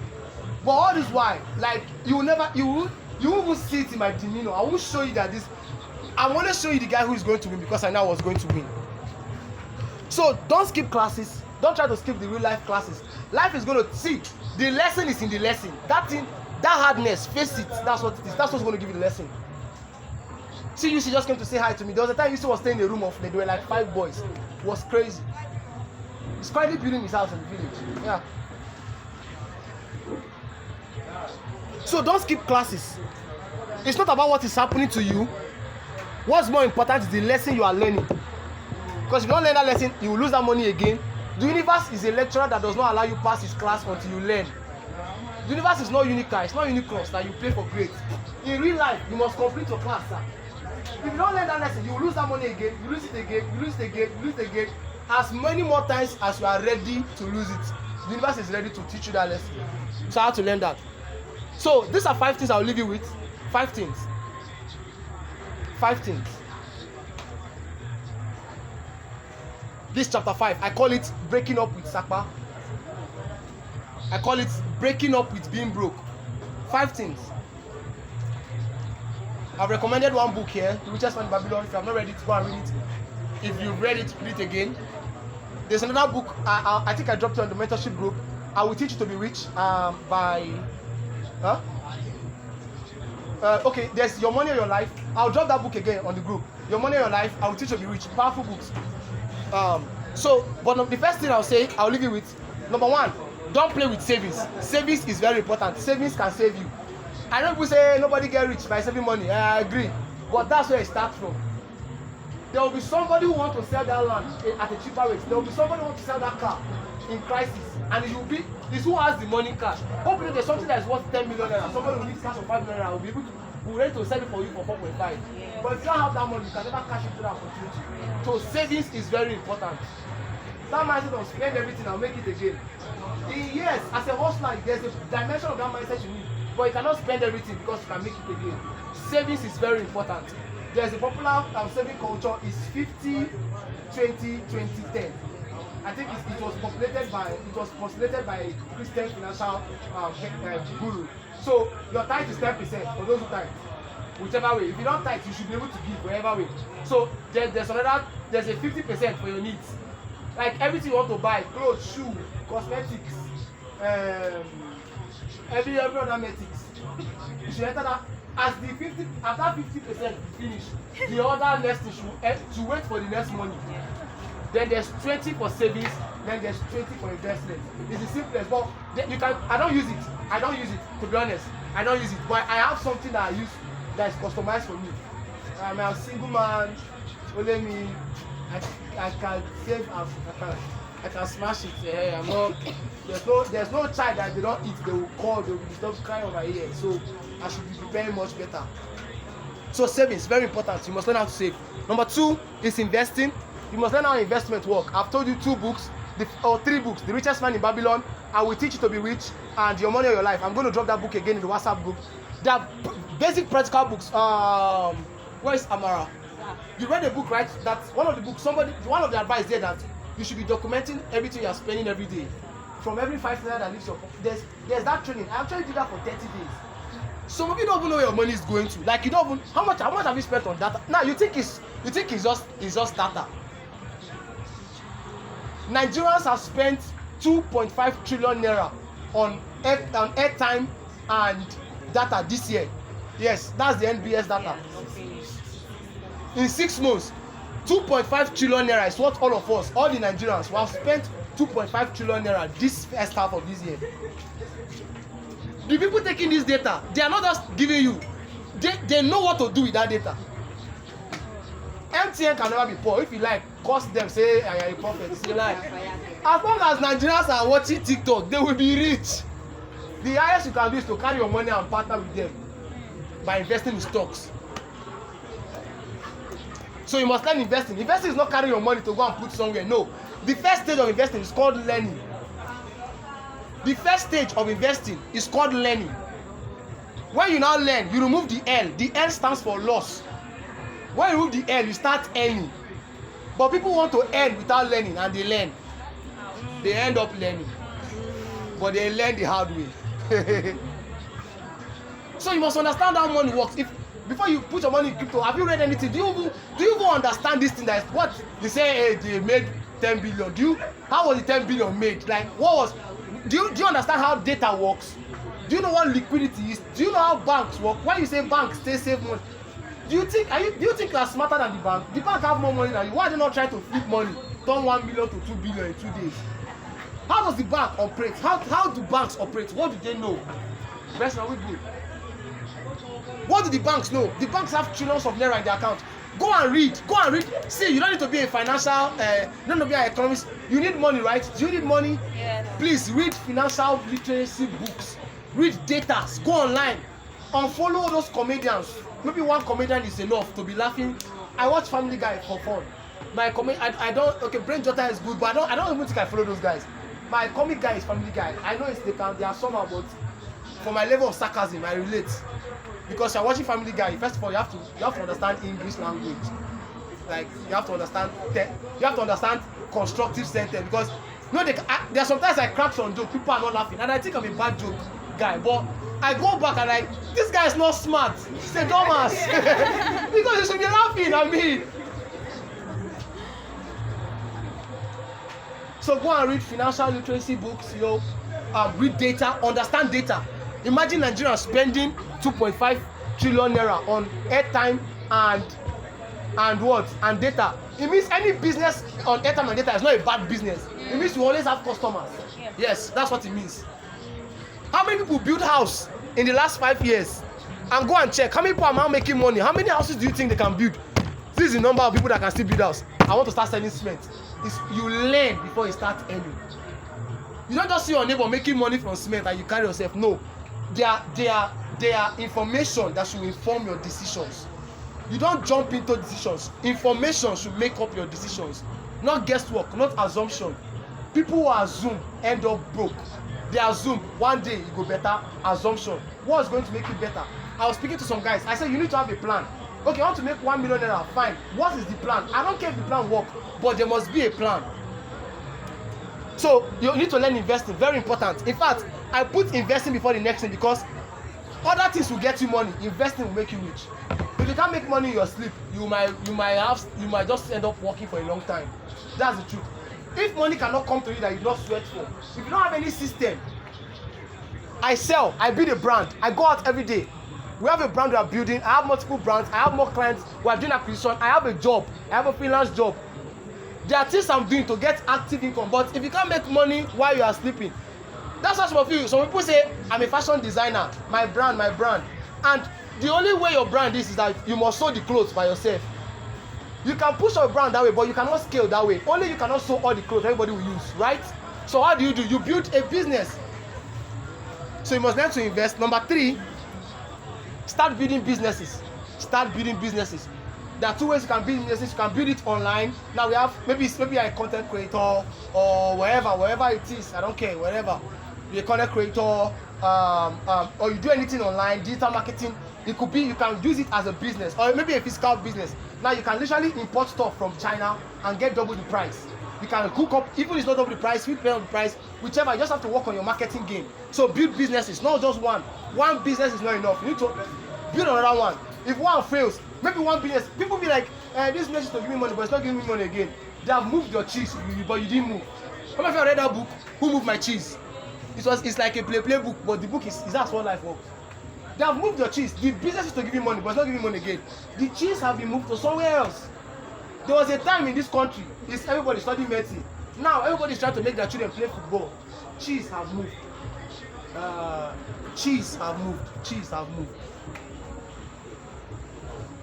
But all this why, like you won't even see it in my demeanor. I won't show you that this. I want to show you the guy who is going to win because I know I was going to win. So don't skip classes. Don't try to skip the real life classes. Life is going to see. The lesson is in the lesson. That thing, that hardness, face it. That's what it is. That's what's going to give you the lesson. See, you just came to say hi to me. There was a time you was staying in a room of, there were like 5 boys. It was crazy. He's quietly building his house in the village. Yeah. So don't skip classes. It's not about what is happening to you. What's more important is the lesson you are learning. Because if you don't learn that lesson, you will lose that money again. The universe is a lecturer that does not allow you pass his class until you learn. The universe is not Unica, it's not Unicross that you play for grades. In real life, you must complete your class, sir. If you don't learn that lesson, you will lose that money again, you lose it again, you lose it again, you lose it again. As many more times as you are ready to lose it. The universe is ready to teach you that lesson. So I have to learn that. So these are 5 things I will leave you with. 5 things. 5 things. This chapter 5, I call it breaking up with Sakpa. I call it breaking up with being broke. 5 things. I've recommended one book here, The Richest Man in Babylon. If you have not read it, go and read it. If you've read it, read it again. There's another book, I think I dropped it on the mentorship group. I Will Teach You to Be Rich by... okay, there's Your Money or Your Life. I'll drop that book again on the group. Your Money or Your Life, I Will Teach You to Be Rich. Powerful books. But the first thing I'll say, I'll leave you with, number 1, don't play with savings. Savings is very important. Savings can save you. I know people say nobody get rich by saving money. I agree. But that's where it starts from. There will be somebody who wants to sell that land at a cheaper rate. There will be somebody who wants to sell that car in crisis. And it will be, it's who has the money cash. Hopefully there's something that is worth 10 million naira. Somebody who needs cash of 5 million naira will be able to, will ready to sell it for you for 4.5. But if you don't have that money, you can never cash into that opportunity. So savings is very important. That mindset of spend everything and make it again. Yes, as a hustler, there's a dimension of that mindset you need. But you cannot spend everything because you can make it again. Savings is very important. There's a popular saving culture is 50, 20, 20, 10. I think it was postulated by a Christian financial guru. So your tithe is 10% for those who tithe. Whichever way. If you don't tithe, you should be able to give whatever way. So there's a 50% for your needs. Like everything you want to buy, clothes, shoe, cosmetics, every other metrics. You should enter that as the 50 after 50% finish, the other next thing should wait for the next money. Then there's 20 for savings, then there's 20 for investment. It's the simplest, but you can. I don't use it to be honest. I don't use it, but I have something that I use that is customized for me. I'm a single man, only me. I can save, I can smash it. I'm not. There's no child that they don't eat. They will call. They will stop crying over here. So I should be preparing much better. So saving is very important. You must learn how to save. Number 2 is investing. You must learn how investment work. I've told you 2 books, or 3 books. The Richest Man in Babylon. I will teach you to be rich, and Your Money or Your Life. I'm going to drop that book again in the WhatsApp group. There are basic practical books. Where is Amara? You read a book, right? That's one of the books. One of the advice there that you should be documenting everything you are spending every day. From every 5 naira that leaves your pocket. There's that training. I actually did that for 30 days. Some of you don't even know where your money is going to. Like you don't even how much have you spent on data? Now you think it's just data. Nigerians have spent 2.5 trillion naira on airtime and data this year. Yes, that's the NBS data. In 6 months, 2.5 trillion naira is what all of us, all the Nigerians, will have spent 2.5 trillion naira this first half of this year. The people taking this data, they are not just giving you, they know what to do with that data. MTN can never be poor. If you like, cost them, say I am a prophet. Say like, as long as Nigerians are watching TikTok, they will be rich. The highest you can do is to carry your money and partner with them by investing in stocks. So you must learn investing. Investing is not carrying your money to go and put somewhere. No. The first stage of investing is called learning. The first stage of investing is called learning. When you now learn, you remove the L. The L stands for loss. When you remove the L, you start earning. But people want to earn without learning, and they learn. They end up learning. But they learn the hard way. So you must understand how money works. Before you put your money in crypto, have you read anything? Do you even understand this thing? That is what they say, hey, they made 10 billion. How was the 10 billion made? Like, do you understand how data works? Do you know what liquidity is? Do you know how banks work? When you say banks, they save money. Do you think you are smarter than the bank? The bank have more money than you. Why are they not trying to flip money? Turn 1 million to 2 billion in 2 days. How does the bank operate? How do banks operate? What do they know? Best are we good? What do the banks know? The banks have trillions of naira in their account. Go and read. See, you don't need to be a financial, you don't need to be an economist. You need money, right? Do you need money? Yes. Please read financial literacy books. Read data. Go online. Unfollow those comedians. Maybe one comedian is enough to be laughing. I watch Family Guy for fun. I don't. Okay, Brain Jotter is good, but I don't even think I follow those guys. My comic guy is Family Guy. I know they are somehow, but for my level of sarcasm, I relate. Because you're watching Family Guy, first of all, you have to understand English language. Like you have to understand constructive sentence. Because there are sometimes I crack some joke, people are not laughing, and I think I'm a bad joke guy. But I go back and like, this guy is not smart. He's a dumbass. Because you should be laughing. I mean. So go and read financial literacy books. Read data, understand data. Imagine Nigeria spending 2.5 trillion naira on airtime and data. It means any business on airtime and data is not a bad business. It means you always have customers. Yes, that's what it means. How many people build house in the last 5 years? And go and check how many people are now making money. How many houses do you think they can build? This is the number of people that can still build house. I want to start selling cement. You learn before you start earning. You don't just see your neighbor making money from cement and you carry yourself. No. They are information that should inform your decisions. You don't jump into decisions. Information should make up your decisions. Not guesswork, not assumption. People who assume end up broke. They assume one day you go better. Assumption. What's going to make you better? I was speaking to some guys. I said you need to have a plan. Okay, I want to make 1 million naira. Fine. What is the plan? I don't care if the plan works, but there must be a plan. So you need to learn investing, very important. In fact, I put investing before the next thing because other things will get you money, investing will make you rich. If you can't make money in your sleep, you might just end up working for a long time. That's the truth. If money cannot come to you that you don't sweat for, if you don't have any system, I sell, I build a brand, I go out every day. We have a brand we are building, I have multiple brands, I have more clients, we are doing acquisition, I have a job, I have a freelance job. There are things I'm doing to get active income, but if you can't make money while you are sleeping, that's what some of you, some people say, I'm a fashion designer, my brand. And the only way your brand is that you must sew the clothes by yourself. You can push your brand that way, but you cannot scale that way. Only you cannot sew all the clothes everybody will use, right? So how do? You build a business. So you must learn to invest. Number 3, start building businesses. Start building businesses. There are 2 ways you can build businesses. You can build it online. Now we have maybe you're a content creator or wherever it is. I don't care, wherever. You're a content creator, or you do anything online, digital marketing. It could be you can use it as a business or maybe a physical business. Now you can literally import stuff from China and get double the price. You can cook up, even if it's not double the price, 50% of the price, whichever. You just have to work on your marketing game. So build businesses, not just one. One business is not enough. You need to build another one. If one fails, maybe one business, people be like, this business is to give me money, but it's not giving me money again. They have moved your cheese, but you didn't move. How many of you read that book? Who Moved My Cheese? It's like a play book, but the book is that's what life works. They have moved your cheese. The business is to give you money, but it's not giving money again. The cheese have been moved to somewhere else. There was a time in this country, everybody studying medicine. Now everybody is trying to make their children play football. Cheese have moved. Cheese have moved.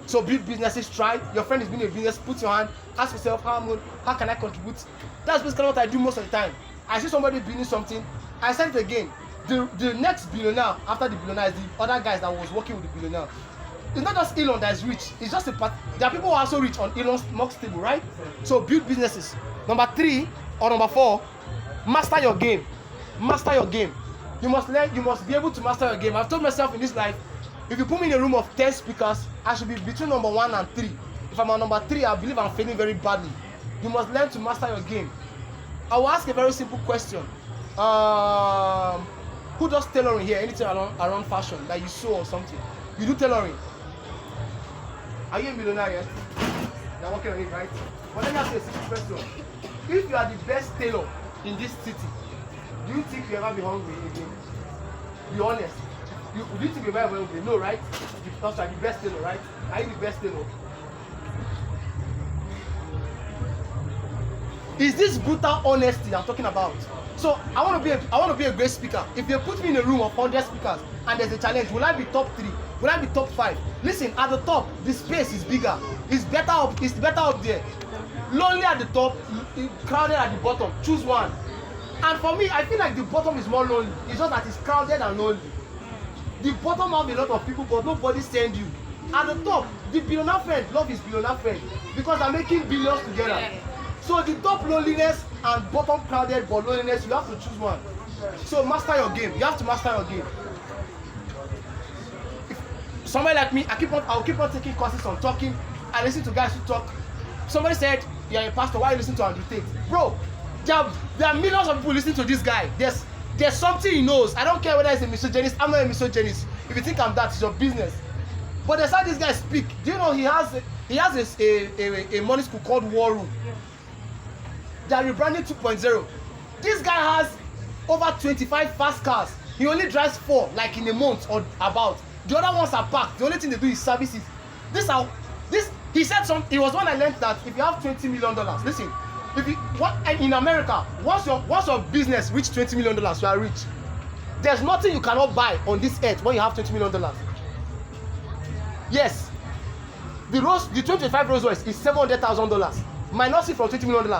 So build businesses, try. Your friend is building a business, put your hand, ask yourself how can I contribute? That's basically what I do most of the time. I see somebody building something, I said it again. The next billionaire after the billionaire is the other guys that was working with the billionaire. It's not just Elon that is rich. It's just there are people who are also rich on Elon's Musk table, right? So build businesses. Number 3 or number 4, master your game. Master your game. You must learn. You must be able to master your game. I've told myself in this life, if you put me in a room of 10 speakers, I should be between number 1 and 3. If I'm on number 3, I believe I'm failing very badly. You must learn to master your game. I will ask a very simple question. Who does tailoring here? Anything around fashion, like you sew or something? You do tailoring. Are you a millionaire yet? You're working on it, right? But let me ask you a simple question. If you are the best tailor in this city, do you think you'll ever be hungry again? Be honest. Do you think you'll ever be hungry? No, right? Because you are the best tailor, right? Are you the best tailor? Is this brutal honesty I'm talking about? So I want to be a great speaker. If you put me in a room of 100 speakers and there's a challenge, will I be top 3? Will I be top 5? Listen, at the top, the space is bigger. It's better up there. Lonely at the top, crowded at the bottom. Choose one. And for me, I feel like the bottom is more lonely. It's just that it's crowded and lonely. The bottom have a lot of people, but nobody send you. At the top, the billionaire friend love his billionaire friend because they're making billions together. Yeah. So the top loneliness and bottom crowded but loneliness, you have to choose one. So master your game. You have to master your game. If somebody like me, I'll keep on taking courses on talking. I listen to guys who talk. Somebody said, you're a pastor, why are you listening to Andrew Tate? Bro, there are millions of people listening to this guy. There's something he knows. I don't care whether he's a misogynist. I'm not a misogynist. If you think I'm that, it's your business. But that's how this guy speak. Do you know he has a money school called War Room? They are rebranding 2.0. This guy has over 25 fast cars. He only drives 4 like in a month or about. The other ones are parked. The only thing they do is services. He said it was when I learned that if you have $20 million, listen, in America, once your business reach $20 million, you are rich. There's nothing you cannot buy on this earth when you have $20 million. Yes. The 25 Rolls Royce is $700,000. Minus it from $20 million.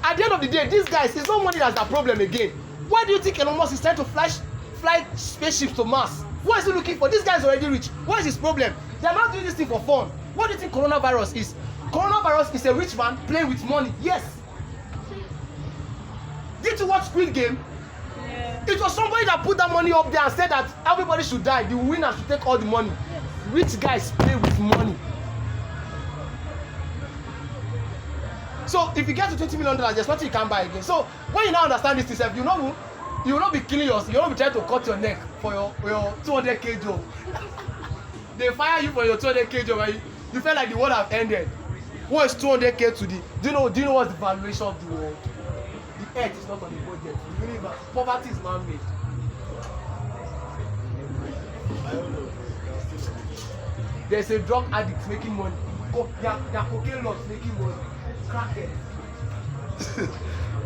At the end of the day, these guys, it's not money that's the problem again. Why do you think Elon Musk is trying to fly spaceships to Mars? What is he looking for? This guy is already rich. What is his problem? They are not doing this thing for fun. What do you think coronavirus is? Coronavirus is a rich man playing with money. Yes. Did you watch Squid Game? Yeah. It was somebody that put that money up there and said that everybody should die. The winner should take all the money. Rich guys play with money. So if you get to $20 million, there's nothing you can buy again. So when you now understand this yourself, you will not be killing yourself. You will not be trying to cut your neck for your 200k job. They fire you for your 200k job, and you feel like the world have ended. What is 200k to the? Do you know what's the valuation of the world? The earth is not on the budget. The universe, poverty is man-made. There's a drug addict making money. There are cocaine lords making money. Crackhead.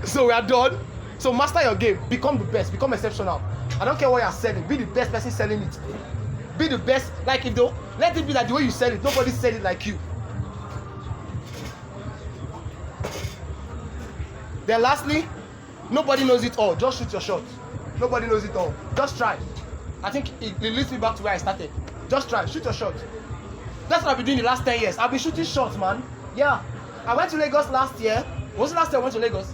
So we are done. So master your game. Become the best. Become exceptional. I don't care what you are selling. Be the best person selling it. Be the best. Like if though, let it be like the way you sell it. Nobody sell it like you. Then lastly, nobody knows it all. Just shoot your shot. Nobody knows it all. Just try. I think it leads me back to where I started. Just try. Shoot your shot. That's what I've been doing the last 10 years. I've been shooting shots, man. Yeah. I went to Lagos last year. Was it last year I went to Lagos?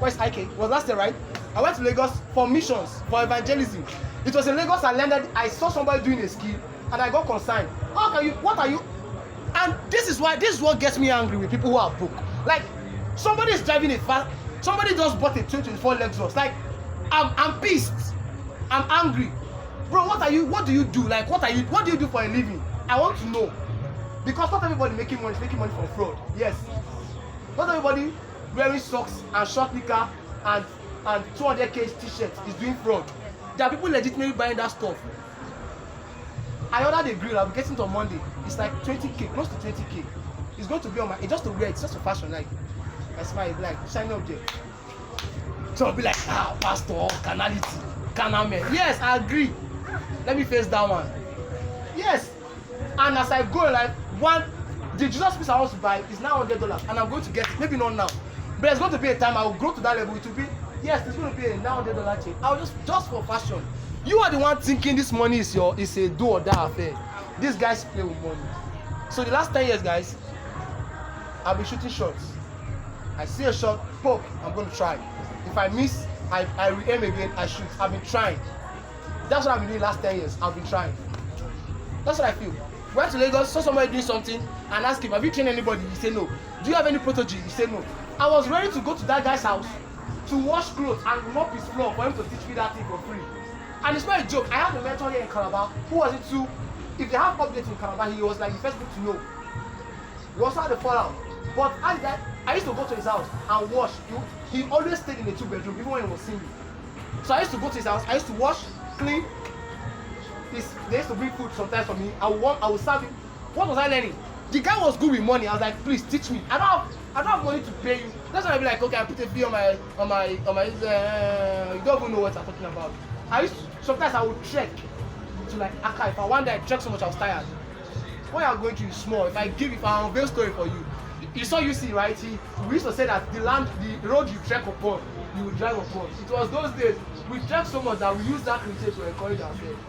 Where's IK? It was last year, right? I went to Lagos for missions, for evangelism. It was in Lagos I landed. I saw somebody doing a skill and I got concerned. How can you? What are you? And this is what gets me angry with people who are broke. Like, somebody is driving a fast. Somebody just bought a 2024 Lexus. Like, I'm pissed. I'm angry. Bro, what do you do? Like, what do you do for a living? I want to know. Because not everybody making money is making money from fraud. Yes. Not everybody wearing socks and short knicker and 200k t-shirt is doing fraud. There are people legitimately buying that stuff. I ordered a grill. I'll be getting it on Monday. It's like 20k, close to 20k. It's going to be on my. It's just to wear. It's just a fashion. Like, I smile. It's like shiny object. So I'll be like, pastor, carnality, carnal man. Yes, I agree. Let me face that one. Yes. And as I go, like the Jesus piece I want to buy is now $100, and I'm going to get it. Maybe not now, but there's going to be a time I will grow to that level. It will be yes, it's going to be a now $100 chain. I'll just for fashion. You are the one thinking this money is a do or die affair. These guys play with money. So the last 10 years, guys, I've been shooting shots. I see a shot, poke, I'm going to try. If I miss, I re-aim again, I shoot. I've been trying. That's what I've been doing the last 10 years. I've been trying. That's what I feel. Went to Lagos, saw somebody doing something, and asked him, have you trained anybody? He said no. Do you have any protege? He said no. I was ready to go to that guy's house to wash clothes and mop his floor for him to teach me that thing for free. And it's not a joke. I have a mentor here in Calabar who was into, if they have updates in Calabar, he was like the first person to know. We also had a fallout. But as that, I used to go to his house and wash. He always stayed in the 2-bedroom, even when he was single. So I used to go to his house, I used to wash, clean. They used to bring food sometimes for me. I would serve him. What was I learning? The guy was good with money. I was like, please teach me. I don't have money to pay you. That's why I be like, okay, I put a fee on my you don't even know what I'm talking about. Sometimes I would trek to like Accra. If I one day I trek so much I was tired. What you are going through is small. If I unveil story for you, you saw UC, right? We used to say that the road you trek upon, you will drive upon. It was those days we trek so much that we use that cliche to encourage ourselves.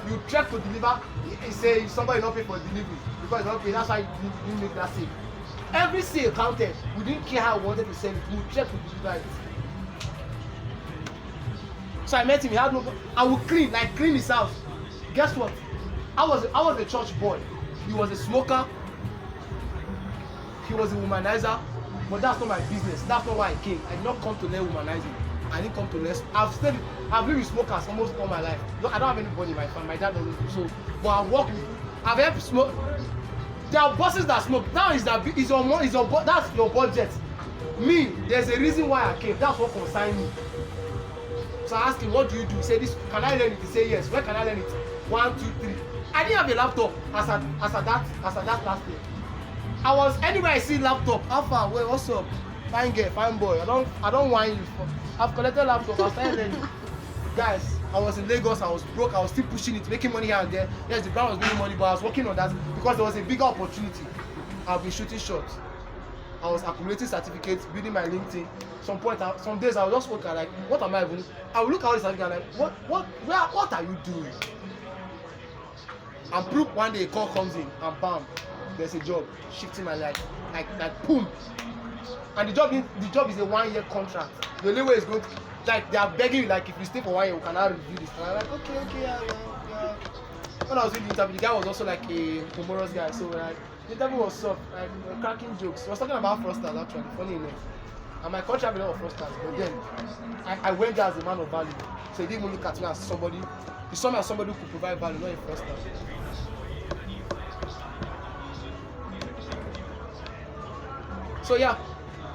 You trek to deliver. He say somebody not pay for delivery because it's not pay. That's why you didn't make that sale. Every sale counted. We didn't care how we wanted to sell it. We trek to deliver it. So I met him. He had no. I would clean his house. Guess what? I was a church boy. He was a smoker. He was a womanizer. But that's not my business. That's not why I came. I did not come to learn womanizing. I didn't come to learn. I've lived with smokers almost all my life. I don't have anybody in my family. My dad doesn't. So, but I work with. I've helped smoke. There are bosses that smoke. Now that's your budget. Me, there's a reason why I came. That's what concerns me. So I asked him, what do you do? He said, this. Can I learn it? He said, yes. Where can I learn it? 1, 2, 3. I didn't have a laptop as at that last year. I was anywhere I see laptop. Alpha, wait, what's up? Fine girl, fine boy. I don't want you. I've collected laptop. I started learning. Guys, I was in Lagos. I was broke. I was still pushing it, making money here and there. Yes, the brand was making money, but I was working on that because there was a bigger opportunity. I've been shooting shots. I was accumulating certificates, building my LinkedIn. Some days I was just working like, what am I even? I would look at all this certificate like, what are you doing? And proof one day a call comes in and bam, there's a job shifting my life like boom. And the job is a 1-year contract. The only way is going to, like, they are begging you, like, if you stay for 1 year, we can now review this. And I'm like, okay, yeah. When I was doing the interview, the guy was also like a humorous guy, so like, The devil was soft and cracking jokes. He was talking about fraudsters actually, funny enough. And my country have a lot of fraudsters, but then I went there as a man of value. So he didn't even look at me as somebody. He saw me as somebody who could provide value, not a fraudster. So yeah,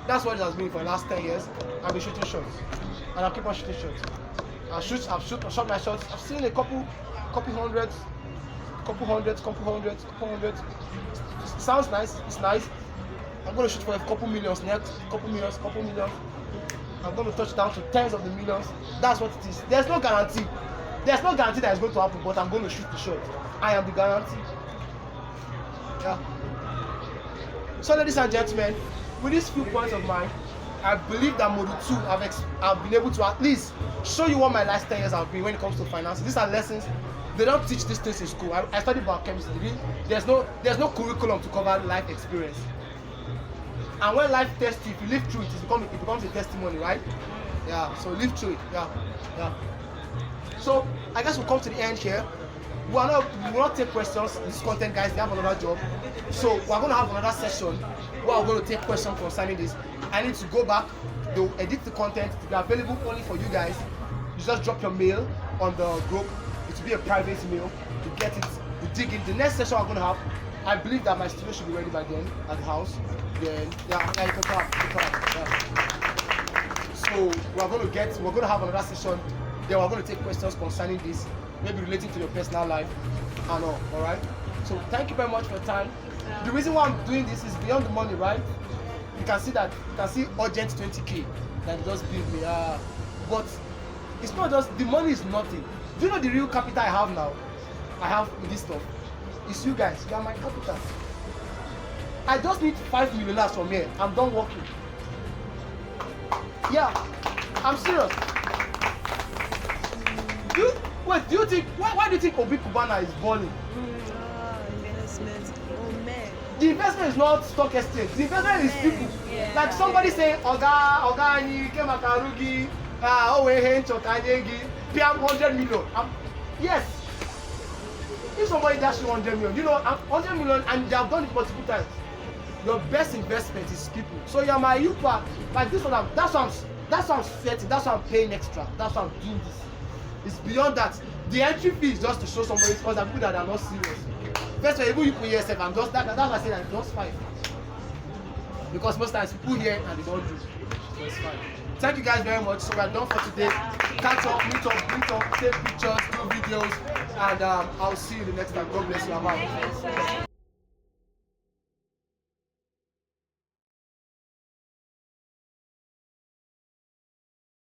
that's what it has been for the last 10 years. I've been shooting shots, and I'll keep on shooting shots. I've shot my shots. I've seen a couple hundreds. It sounds nice. It's nice. I'm going to shoot for a couple millions next. Couple millions. I'm going to touch down to tens of the millions. That's what it is. There's no guarantee. There's no guarantee that it's going to happen, but I'm going to shoot the shot. I am the guarantee. Yeah. So, ladies and gentlemen, with these few points of mine, I believe that Module 2 I've been able to at least show you what my last 10 years have been when it comes to finance. These are lessons. They don't teach these things in school. I studied biochemistry. There's no curriculum to cover life experience. And when life tests you, if you live through it, it becomes a testimony, right? Yeah. So live through it. Yeah. So I guess we'll come to the end here. We will not take questions. This content guys, they have another job. So we're going to have another session where we're going to take questions concerning this. I need to go back. They'll edit the content. It will be available only for you guys. You just drop your mail on the group. It will be a private mail. You get it. You dig in. The next session we're going to have, I believe that my studio should be ready by then at the house. Then you can clap. Yeah. So we're going to have another session. Then we're going to take questions concerning this, maybe relating to your personal life and all right? So thank you very much for your time. The reason why I'm doing this is beyond the money, right? You can see urgent 20k that just build me. But it's not just, the money is nothing. Do you know the real capital I have now? I have this stuff. It's you guys. You are my capital. I just need 5 millionaires from here. I'm done working. Yeah, I'm serious. Do you think, why do you think Obi Cubana is balling? Investment. Oh man. The investment is not stock estate. The investment is people. Yeah. Like somebody saying, Oga ni Kemakarugi, Piam 100 million. Yes. If somebody dash you 100 million, you know, 100 million, and they have done it multiple times. Your best investment is people. So you're my youth, like this one, that's what I'm setting, that's why I'm paying extra, that's why I'm doing this. It's beyond that. The entry fee is just to show somebody because I'm good that I'm not serious. First of all, even you put yourself, I'm just that's why I say that it's just fine. Because most times people hear and they don't do. So it's fine. Thank you guys very much. So we're done for today. Catch up, meet up, take pictures, do videos, and I'll see you the next time. God bless you. Bye.